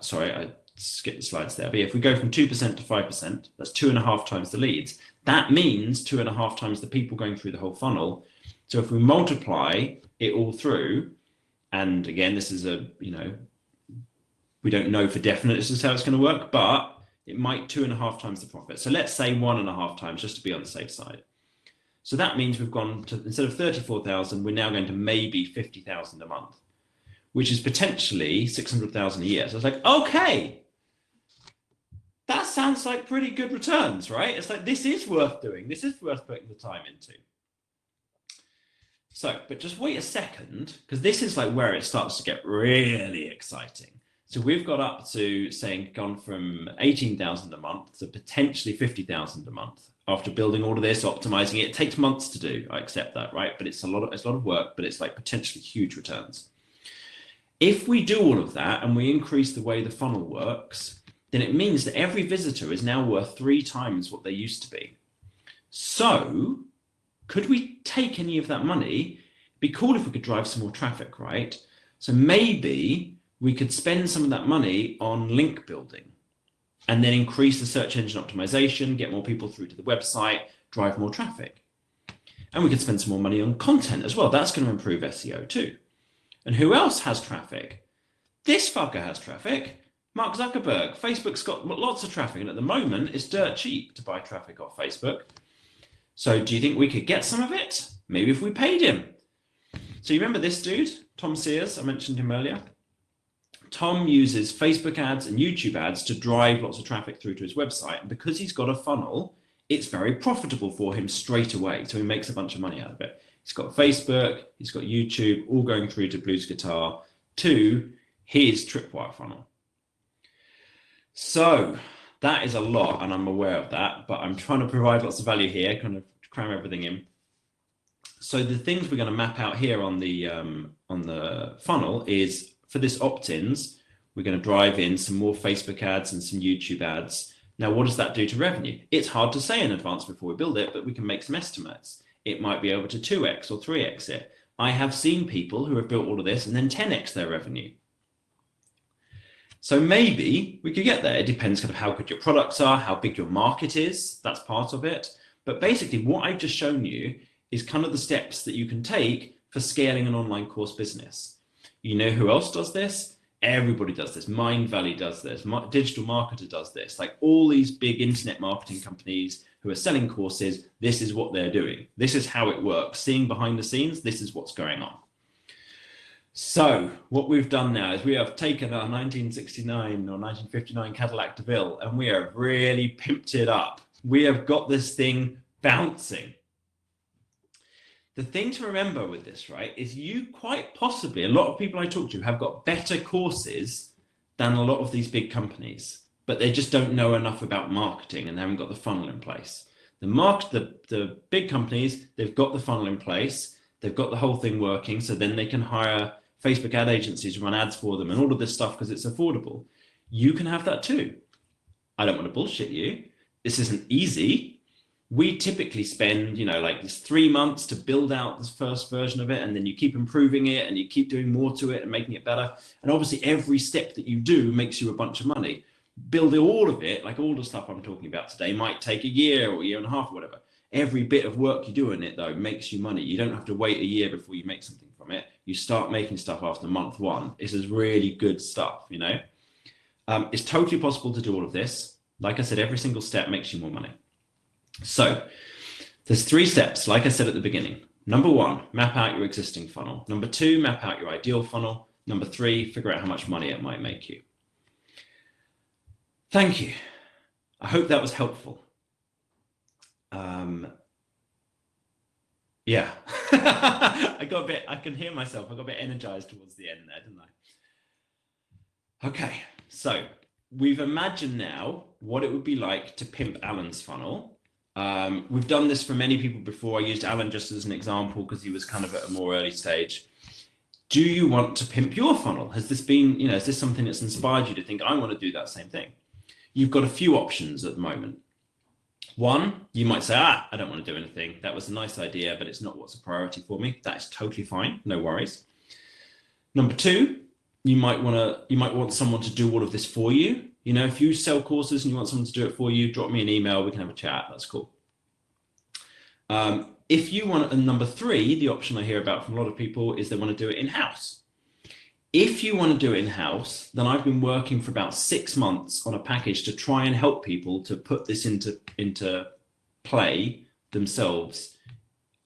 sorry, I skipped the slides there. But if we go from 2% to 5%, that's 2.5 times the leads. That means 2.5 times the people going through the whole funnel. So if we multiply it all through, and again, this is a, you know, we don't know for definite this is how it's going to work, but it might 2.5 times the profit. So let's say 1.5 times just to be on the safe side. So that means we've gone to, instead of 34,000, we're now going to maybe 50,000 a month, which is potentially 600,000 a year. So it's like, okay, that sounds like pretty good returns, right? It's like, this is worth doing. This is worth putting the time into. So, but just wait a second, because this is like where it starts to get really exciting. So we've got up to saying gone from 18,000 a month to potentially 50,000 a month after building all of this, optimizing it. It takes months to do. I accept that, right? But it's a lot of work, but it's like potentially huge returns. If we do all of that and we increase the way the funnel works, then it means that every visitor is now worth 3 times what they used to be. So could we take any of that money? It'd be cool if we could drive some more traffic, right? So maybe we could spend some of that money on link building and then increase the search engine optimization, get more people through to the website, drive more traffic. And we could spend some more money on content as well. That's going to improve SEO too. And who else has traffic? This fucker has traffic. Mark Zuckerberg. Facebook's got lots of traffic, and at the moment it's dirt cheap to buy traffic off Facebook. So do you think we could get some of it? Maybe if we paid him. So you remember this dude, Tom Sears? I mentioned him earlier. Tom uses Facebook ads and YouTube ads to drive lots of traffic through to his website. And because he's got a funnel, it's very profitable for him straight away. So he makes a bunch of money out of it. He's got Facebook, he's got YouTube, all going through to Blues Guitar to his Tripwire funnel. So that is a lot, and I'm aware of that, but I'm trying to provide lots of value here, kind of cram everything in. So the things we're going to map out here on the funnel is, for this opt-ins, we're going to drive in some more Facebook ads and some YouTube ads. Now, what does that do to revenue? It's hard to say in advance before we build it, but we can make some estimates. It might be able to 2x or 3x it. I have seen people who have built all of this and then 10x their revenue. So maybe we could get there. It depends kind of how good your products are, how big your market is. That's part of it. But basically what I've just shown you is kind of the steps that you can take for scaling an online course business. You know who else does this? Everybody does this. Mindvalley does this. Digital Marketer does this. Like all these big internet marketing companies who are selling courses, this is what they're doing. This is how it works. Seeing behind the scenes, this is what's going on. So what we've done now is we have taken our 1969 or 1959 Cadillac DeVille and we have really pimped it up. We have got this thing bouncing. The thing to remember with this, right, is you quite possibly, a lot of people I talk to have got better courses than a lot of these big companies, but they just don't know enough about marketing and they haven't got the funnel in place. The big companies, they've got the funnel in place, they've got the whole thing working, so then they can hire Facebook ad agencies to run ads for them and all of this stuff because it's affordable. You can have that too. I don't want to bullshit you. This isn't easy. We typically spend, like this 3 months to build out this first version of it, and then you keep improving it and you keep doing more to it and making it better. And obviously every step that you do makes you a bunch of money. Building all of it, like all the stuff I'm talking about today, might take a year or a year and a half or whatever. Every bit of work you do in it though makes you money. You don't have to wait a year before you make something from it. You start making stuff after month one. This is really good stuff, It's totally possible to do all of this. Like I said, every single step makes you more money. So there's 3 steps, like I said at the beginning. Number 1, map out your existing funnel. Number 2, map out your ideal funnel. Number 3, figure out how much money it might make you. Thank you. I hope that was helpful. Yeah, I can hear myself. I got a bit energized towards the end there, didn't I? Okay, so we've imagined now what it would be like to pimp Alan's funnel. We've done this for many people before. I used Alan just as an example because he was kind of at a more early stage. Do you want to pimp your funnel? Has this been, is this something that's inspired you to think, I want to do that same thing? You've got a few options at the moment. 1, you might say, I don't want to do anything. That was a nice idea, but it's not what's a priority for me. That is totally fine. No worries. Number 2, you might want someone to do all of this for you. If you sell courses and you want someone to do it for you, drop me an email. We can have a chat. That's cool. If you want, and number 3, the option I hear about from a lot of people is they want to do it in-house. If you want to do it in-house, then I've been working for about 6 months on a package to try and help people to put this into play themselves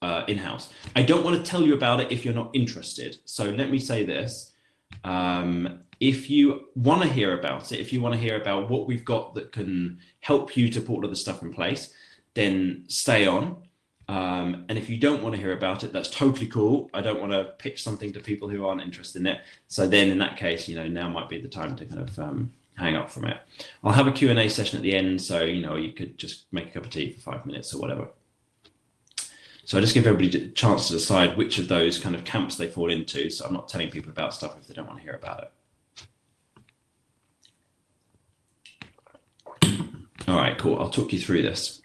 in-house. I don't want to tell you about it if you're not interested. So let me say this. If you want to hear about it, if you want to hear about what we've got that can help you to put all of the stuff in place, then stay on. And if you don't want to hear about it, that's totally cool. I don't want to pitch something to people who aren't interested in it. So then in that case, now might be the time to kind of hang up from it. I'll have a Q&A session at the end. So, you could just make a cup of tea for 5 minutes or whatever. So I just give everybody a chance to decide which of those kind of camps they fall into. So I'm not telling people about stuff if they don't want to hear about it. All right, cool. I'll talk you through this.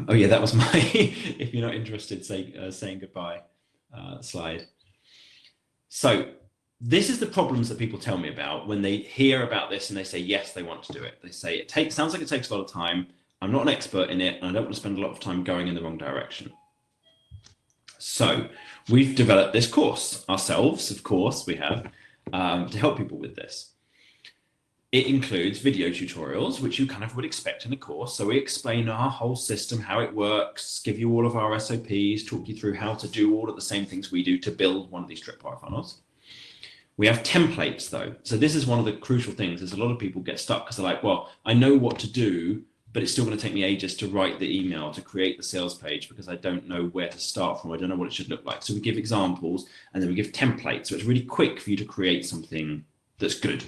Oh yeah, that was my, if you're not interested, saying goodbye slide. So this is the problems that people tell me about when they hear about this and they say, yes, they want to do it. They say, sounds like it takes a lot of time. I'm not an expert in it, and I don't want to spend a lot of time going in the wrong direction. So we've developed this course ourselves, of course, we have, to help people with this. It includes video tutorials, which you kind of would expect in a course. So we explain our whole system, how it works, give you all of our SOPs, talk you through how to do all of the same things we do to build one of these tripwire funnels. We have templates though. So this is one of the crucial things, is a lot of people get stuck because they're like, well, I know what to do, but it's still going to take me ages to write the email, to create the sales page, because I don't know where to start from. I don't know what it should look like. So we give examples and then we give templates. So it's really quick for you to create something that's good.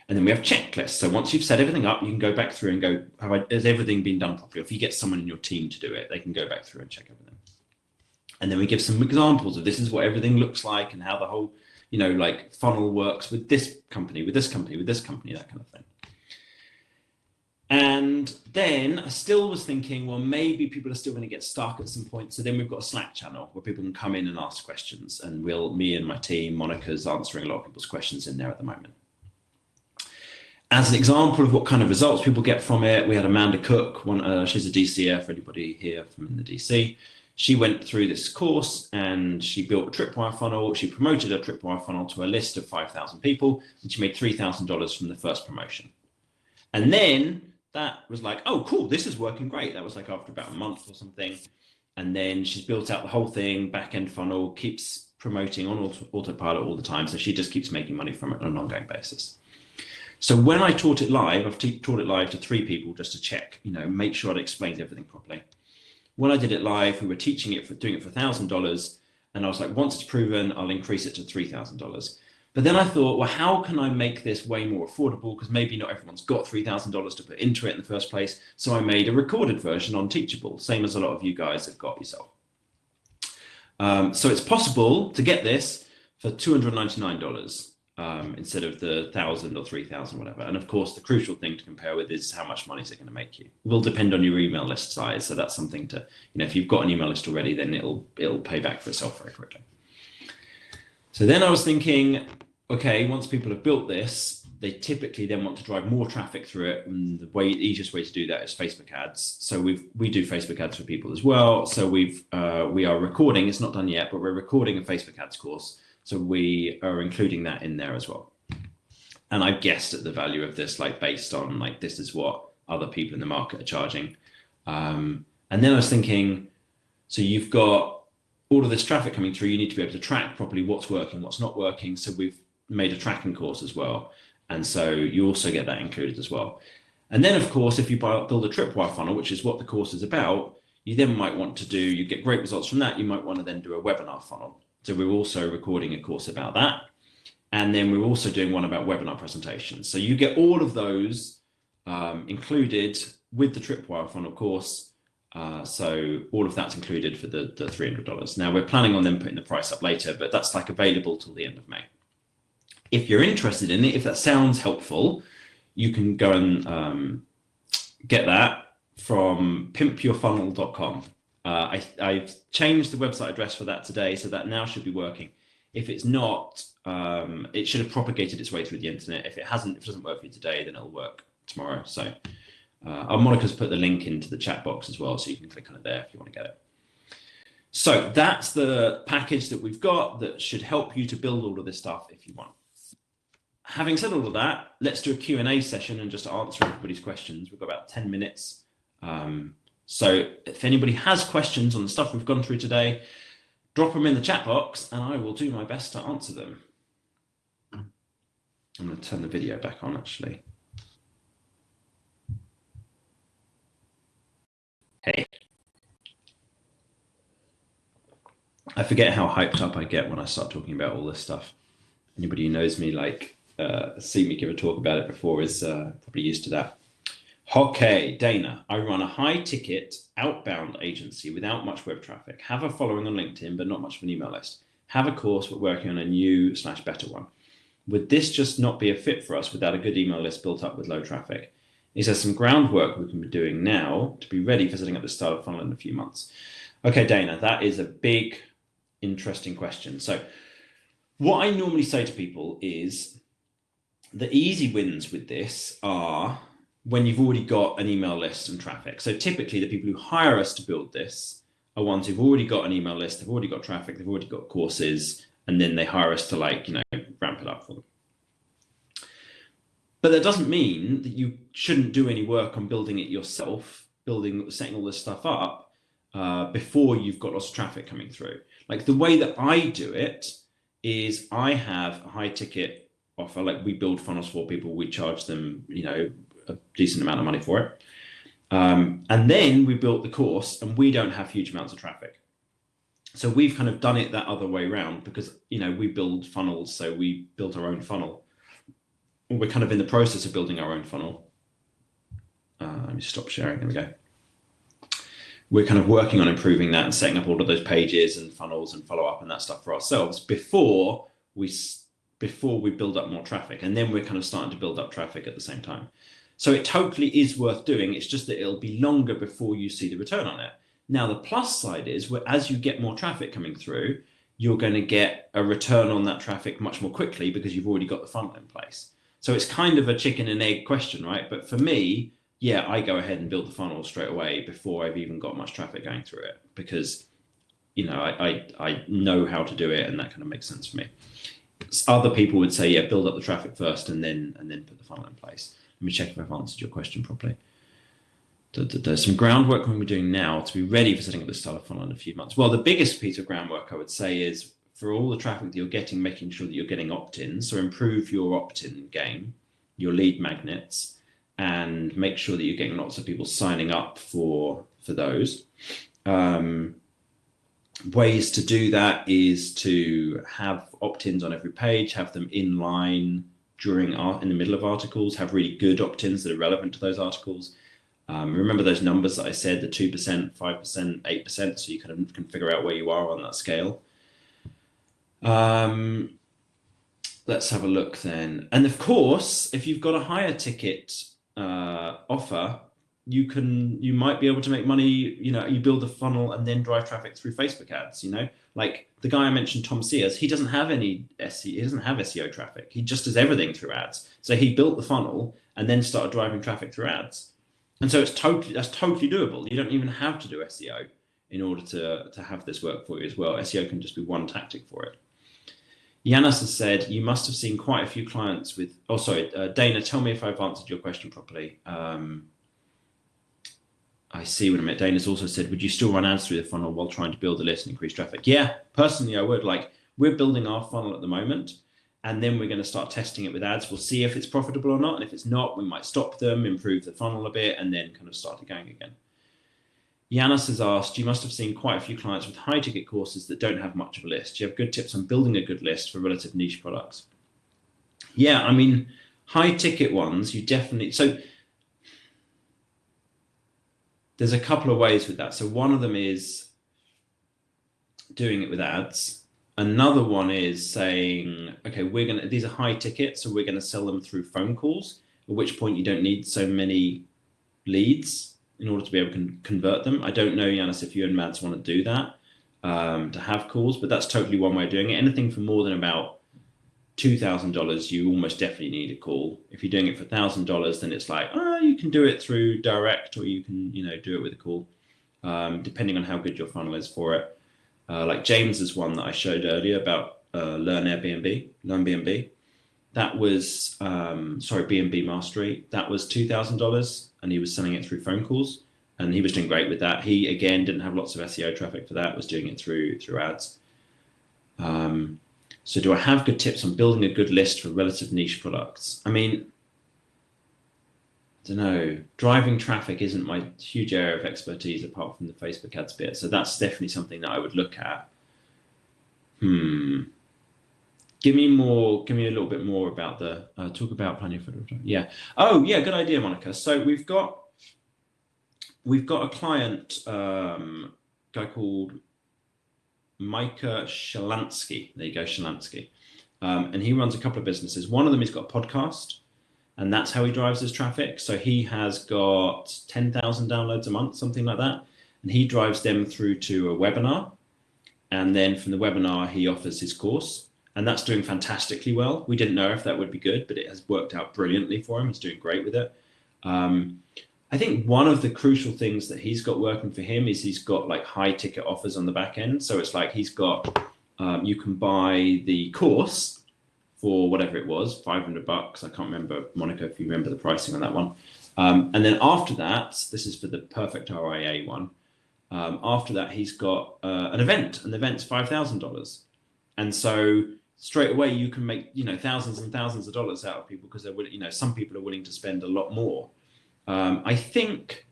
And then we have checklists. So once you've set everything up, you can go back through and go, has everything been done properly? Or if you get someone in your team to do it, they can go back through and check everything. And then we give some examples of this is what everything looks like and how the whole, like funnel works with this company, with this company, with this company, that kind of thing. And then I still was thinking, well, maybe people are still going to get stuck at some point. So then we've got a Slack channel where people can come in and ask questions. And me and my team, Monica's answering a lot of people's questions in there at the moment. As an example of what kind of results people get from it, we had Amanda Cook, she's a DCer for anybody here from the DC. She went through this course and she built a tripwire funnel. She promoted a tripwire funnel to a list of 5,000 people, and she made $3,000 from the first promotion. And then that was like, oh, cool, this is working great. That was like after about a month or something. And then she's built out the whole thing, back-end funnel, keeps promoting on autopilot all the time. So she just keeps making money from it on an ongoing basis. So when I taught it live, I've taught it live to 3 people just to check, make sure I'd explained everything properly. When I did it live, we were teaching it doing it for $1,000. And I was like, once it's proven, I'll increase it to $3,000. But then I thought, well, how can I make this way more affordable? Because maybe not everyone's got $3,000 to put into it in the first place. So I made a recorded version on Teachable, same as a lot of you guys have got yourself. So it's possible to get this for $299 instead of the $1,000 or $3,000, whatever. And of course, the crucial thing to compare with is how much money is it going to make you. It will depend on your email list size. So that's something to, if you've got an email list already, then it'll pay back for itself very quickly. So then I was thinking, okay, once people have built this, they typically then want to drive more traffic through it. And the easiest way to do that is Facebook ads. So we do Facebook ads for people as well. So we are recording, it's not done yet, but we're recording a Facebook ads course. So we are including that in there as well. And I guessed at the value of this, based on this is what other people in the market are charging. And then I was thinking, so you've got all of this traffic coming through, you need to be able to track properly what's working, what's not working. So we've made a tracking course as well. And so you also get that included as well. And then of course, if you build a tripwire funnel, which is what the course is about, you then might want to you get great results from that. You might want to then do a webinar funnel. So we're also recording a course about that. And then we're also doing one about webinar presentations. So you get all of those included with the tripwire funnel course. So all of that's included for the $300. Now we're planning on then putting the price up later, but that's available till the end of May. If you're interested in it, if that sounds helpful, you can go and get that from pimpyourfunnel.com. I've changed the website address for that today, so that now should be working. If it's not, it should have propagated its way through the internet. If it doesn't work for you today, then it'll work tomorrow. So Monica's put the link into the chat box as well, so you can click on it there if you want to get it. So that's the package that we've got that should help you to build all of this stuff if you want. Having said all of that, let's do a Q&A session and just answer everybody's questions. We've got about 10 minutes. So if anybody has questions on the stuff we've gone through today, drop them in the chat box and I will do my best to answer them. I'm going to turn the video back on actually. Hey. I forget how hyped up I get when I start talking about all this stuff. Anybody who knows me, see me give a talk about it before is probably used to that. Okay, Dana, I run a high ticket outbound agency without much web traffic, have a following on LinkedIn, but not much of an email list, have a course, but working on a new/better one. Would this just not be a fit for us without a good email list built up with low traffic? Is there some groundwork we can be doing now to be ready for setting up the startup funnel in a few months? Okay, Dana, that is a big, interesting question. So what I normally say to people is the easy wins with this are when you've already got an email list and traffic. So typically the people who hire us to build this are ones who've already got an email list, they've already got traffic, they've already got courses, and then they hire us to like, ramp it up for them. But that doesn't mean that you shouldn't do any work on building it yourself, setting all this stuff up before you've got lots of traffic coming through. Like the way that I do it is I have a high ticket offer. Like we build funnels for people, we charge them, a decent amount of money for it. And then we built the course and we don't have huge amounts of traffic. So we've kind of done it that other way around because, we build funnels. So we built our own funnel. We're kind of in the process of building our own funnel. Let me stop sharing. There we go. We're kind of working on improving that and setting up all of those pages and funnels and follow up and that stuff for ourselves before we build up more traffic. And then we're kind of starting to build up traffic at the same time. So it totally is worth doing. It's just that it'll be longer before you see the return on it. Now, the plus side is as you get more traffic coming through, you're going to get a return on that traffic much more quickly because you've already got the funnel in place. So it's kind of a chicken and egg question, right? But for me, yeah, I go ahead and build the funnel straight away before I've even got much traffic going through it because, I know how to do it and that kind of makes sense for me. Other people would say, yeah, build up the traffic first and then put the funnel in place. Let me check if I've answered your question properly. There's some groundwork we're doing now to be ready for setting up this style of funnel in a few months. Well, the biggest piece of groundwork I would say is for all the traffic that you're getting, making sure that you're getting opt-ins. So improve your opt-in game, your lead magnets, and make sure that you're getting lots of people signing up for those. Ways to do that is to have opt-ins on every page, have them in line in the middle of articles, have really good opt-ins that are relevant to those articles. Remember those numbers that I said, the 2%, 5%, 8%, so you kind of can figure out where you are on that scale. Let's have a look then. And of course, if you've got a higher ticket offer, you might be able to make money, you build a funnel and then drive traffic through Facebook ads, like the guy I mentioned, Tom Sears, he doesn't have SEO traffic. He just does everything through ads. So he built the funnel and then started driving traffic through ads. And so that's totally doable. You don't even have to do SEO in order to have this work for you as well. SEO can just be one tactic for it. Yanis has said, you must have seen quite a few clients with, Dana, tell me if I've answered your question properly. I see what I meant. Dana's also said, would you still run ads through the funnel while trying to build a list and increase traffic? Yeah, personally, I would. Like, we're building our funnel at the moment, and then we're going to start testing it with ads. We'll see if it's profitable or not. And if it's not, we might stop them, improve the funnel a bit, and then kind of start it going again. Yanis has asked, you must have seen quite a few clients with high ticket courses that don't have much of a list. Do you have good tips on building a good list for relative niche products? Yeah, I mean, high ticket ones, you definitely, so there's a couple of ways with that. So one of them is doing it with ads. Another one is saying, okay, these are high ticket, so we're going to sell them through phone calls, at which point you don't need so many leads in order to be able to convert them. I don't know, Yanis, if you and Mads want to do that, to have calls, but that's totally one way of doing it. Anything for more than about $2,000, you almost definitely need a call. If you're doing it for $1,000, then it's like, you can do it through direct, or you can, do it with a call, depending on how good your funnel is for it. Like James's one that I showed earlier about Learn BNB. That was, BNB Mastery. That was $2,000, and he was selling it through phone calls, and he was doing great with that. He, again, didn't have lots of SEO traffic for that, was doing it through ads. So do I have good tips on building a good list for relative niche products? I mean, I don't know. Driving traffic isn't my huge area of expertise apart from the Facebook ads bit. So that's definitely something that I would look at. Give me a little bit more about talk about planning for. Yeah. Oh yeah, good idea, Monica. So we've got a client, guy called Micah Shalansky. There you go, Shalansky. And he runs a couple of businesses. One of them, he's got a podcast, and that's how he drives his traffic. So he has got 10,000 downloads a month, something like that. And he drives them through to a webinar. And then from the webinar, he offers his course. And that's doing fantastically well. We didn't know if that would be good, but it has worked out brilliantly for him. He's doing great with it. I think one of the crucial things that he's got working for him is he's got like high ticket offers on the back end. So it's like he's got, you can buy the course for whatever it was, $500. I can't remember, Monica, if you remember the pricing on that one. And then after that, this is for the perfect RIA one. After that, he's got an event, and the event's $5,000. And so straight away you can make, thousands and thousands of dollars out of people because they're, some people are willing to spend a lot more. I think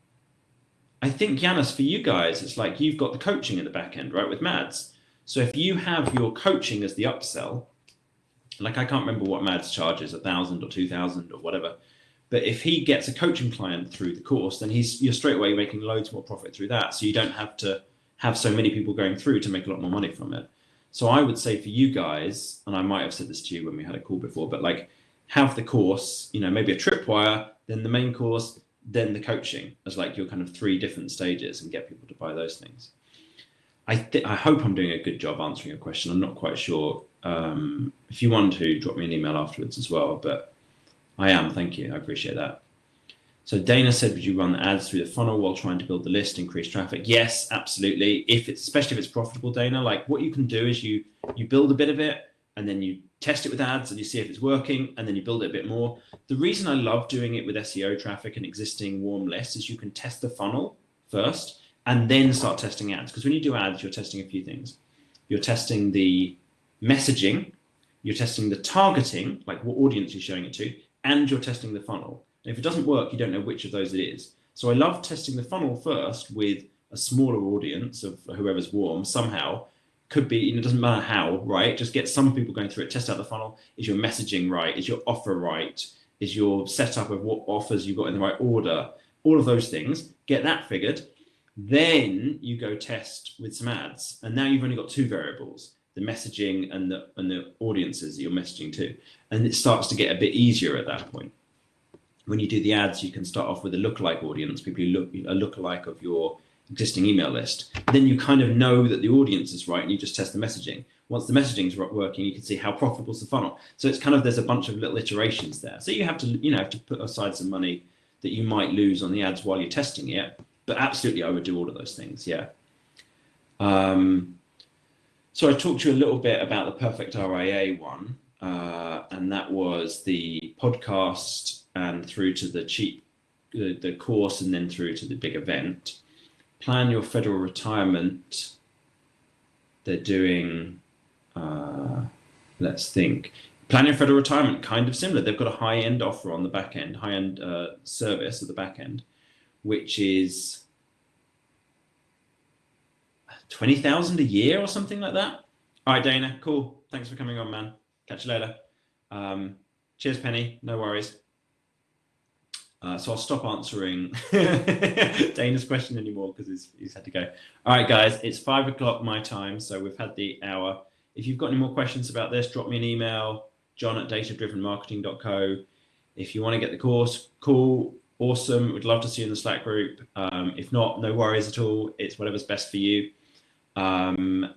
Yanis, for you guys, it's like you've got the coaching in the back end, right, with Mads. So if you have your coaching as the upsell, like I can't remember what Mads charges, 1,000 or 2,000 or whatever. But if he gets a coaching client through the course, then you're straight away making loads more profit through that. So you don't have to have so many people going through to make a lot more money from it. So I would say for you guys, and I might have said this to you when we had a call before, but like have the course, maybe a tripwire, then the main course, then the coaching as like your kind of 3 different stages, and get people to buy those things. I hope I'm doing a good job answering your question. I'm not quite sure. If you want to, drop me an email afterwards as well, but I am. Thank you. I appreciate that. So Dana said, would you run the ads through the funnel while trying to build the list, increase traffic? Yes, absolutely. Especially if it's profitable, Dana, like what you can do is you build a bit of it and then you test it with ads and you see if it's working, and then you build it a bit more. The reason I love doing it with SEO traffic and existing warm lists is you can test the funnel first and then start testing ads. Because when you do ads, you're testing a few things. You're testing the messaging, you're testing the targeting, like what audience you're showing it to, and you're testing the funnel. And if it doesn't work, you don't know which of those it is. So I love testing the funnel first with a smaller audience of whoever's warm somehow. Could be, it doesn't matter how, right? Just get some people going through it, test out the funnel. Is your messaging right? Is your offer right? Is your setup of what offers you've got in the right order? All of those things, get that figured. Then you go test with some ads. And now you've only got 2 variables, the messaging and the audiences that you're messaging to. And it starts to get a bit easier at that point. When you do the ads, you can start off with a lookalike audience, people who look a lookalike of your existing email list. Then you kind of know that the audience is right, and you just test the messaging. Once the messaging is working, you can see how profitable is the funnel. So it's kind of, there's a bunch of little iterations there. So you have to put aside some money that you might lose on the ads while you're testing it. But absolutely, I would do all of those things. Yeah. So I talked to you a little bit about the perfect RIA one, and that was the podcast and through to the course, and then through to the big event. Plan your federal retirement. They're doing, let's think. Plan your federal retirement, kind of similar. They've got a high-end offer on the back end, high-end service at the back end, which is 20,000 a year or something like that. All right, Dana, cool. Thanks for coming on, man. Catch you later. Cheers, Penny. No worries. So I'll stop answering Dana's question anymore because he's had to go. All right, guys, it's 5 o'clock my time, so we've had the hour. If you've got any more questions about this, drop me an email, john@datadrivenmarketing.co. If you want to get the course, cool, awesome. We'd love to see you in the Slack group. If not, no worries at all. It's whatever's best for you. And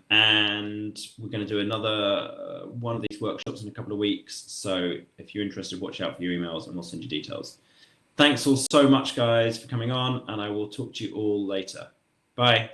we're going to do another one of these workshops in a couple of weeks. So if you're interested, watch out for your emails and we'll send you details. Thanks all so much, guys, for coming on, and I will talk to you all later. Bye.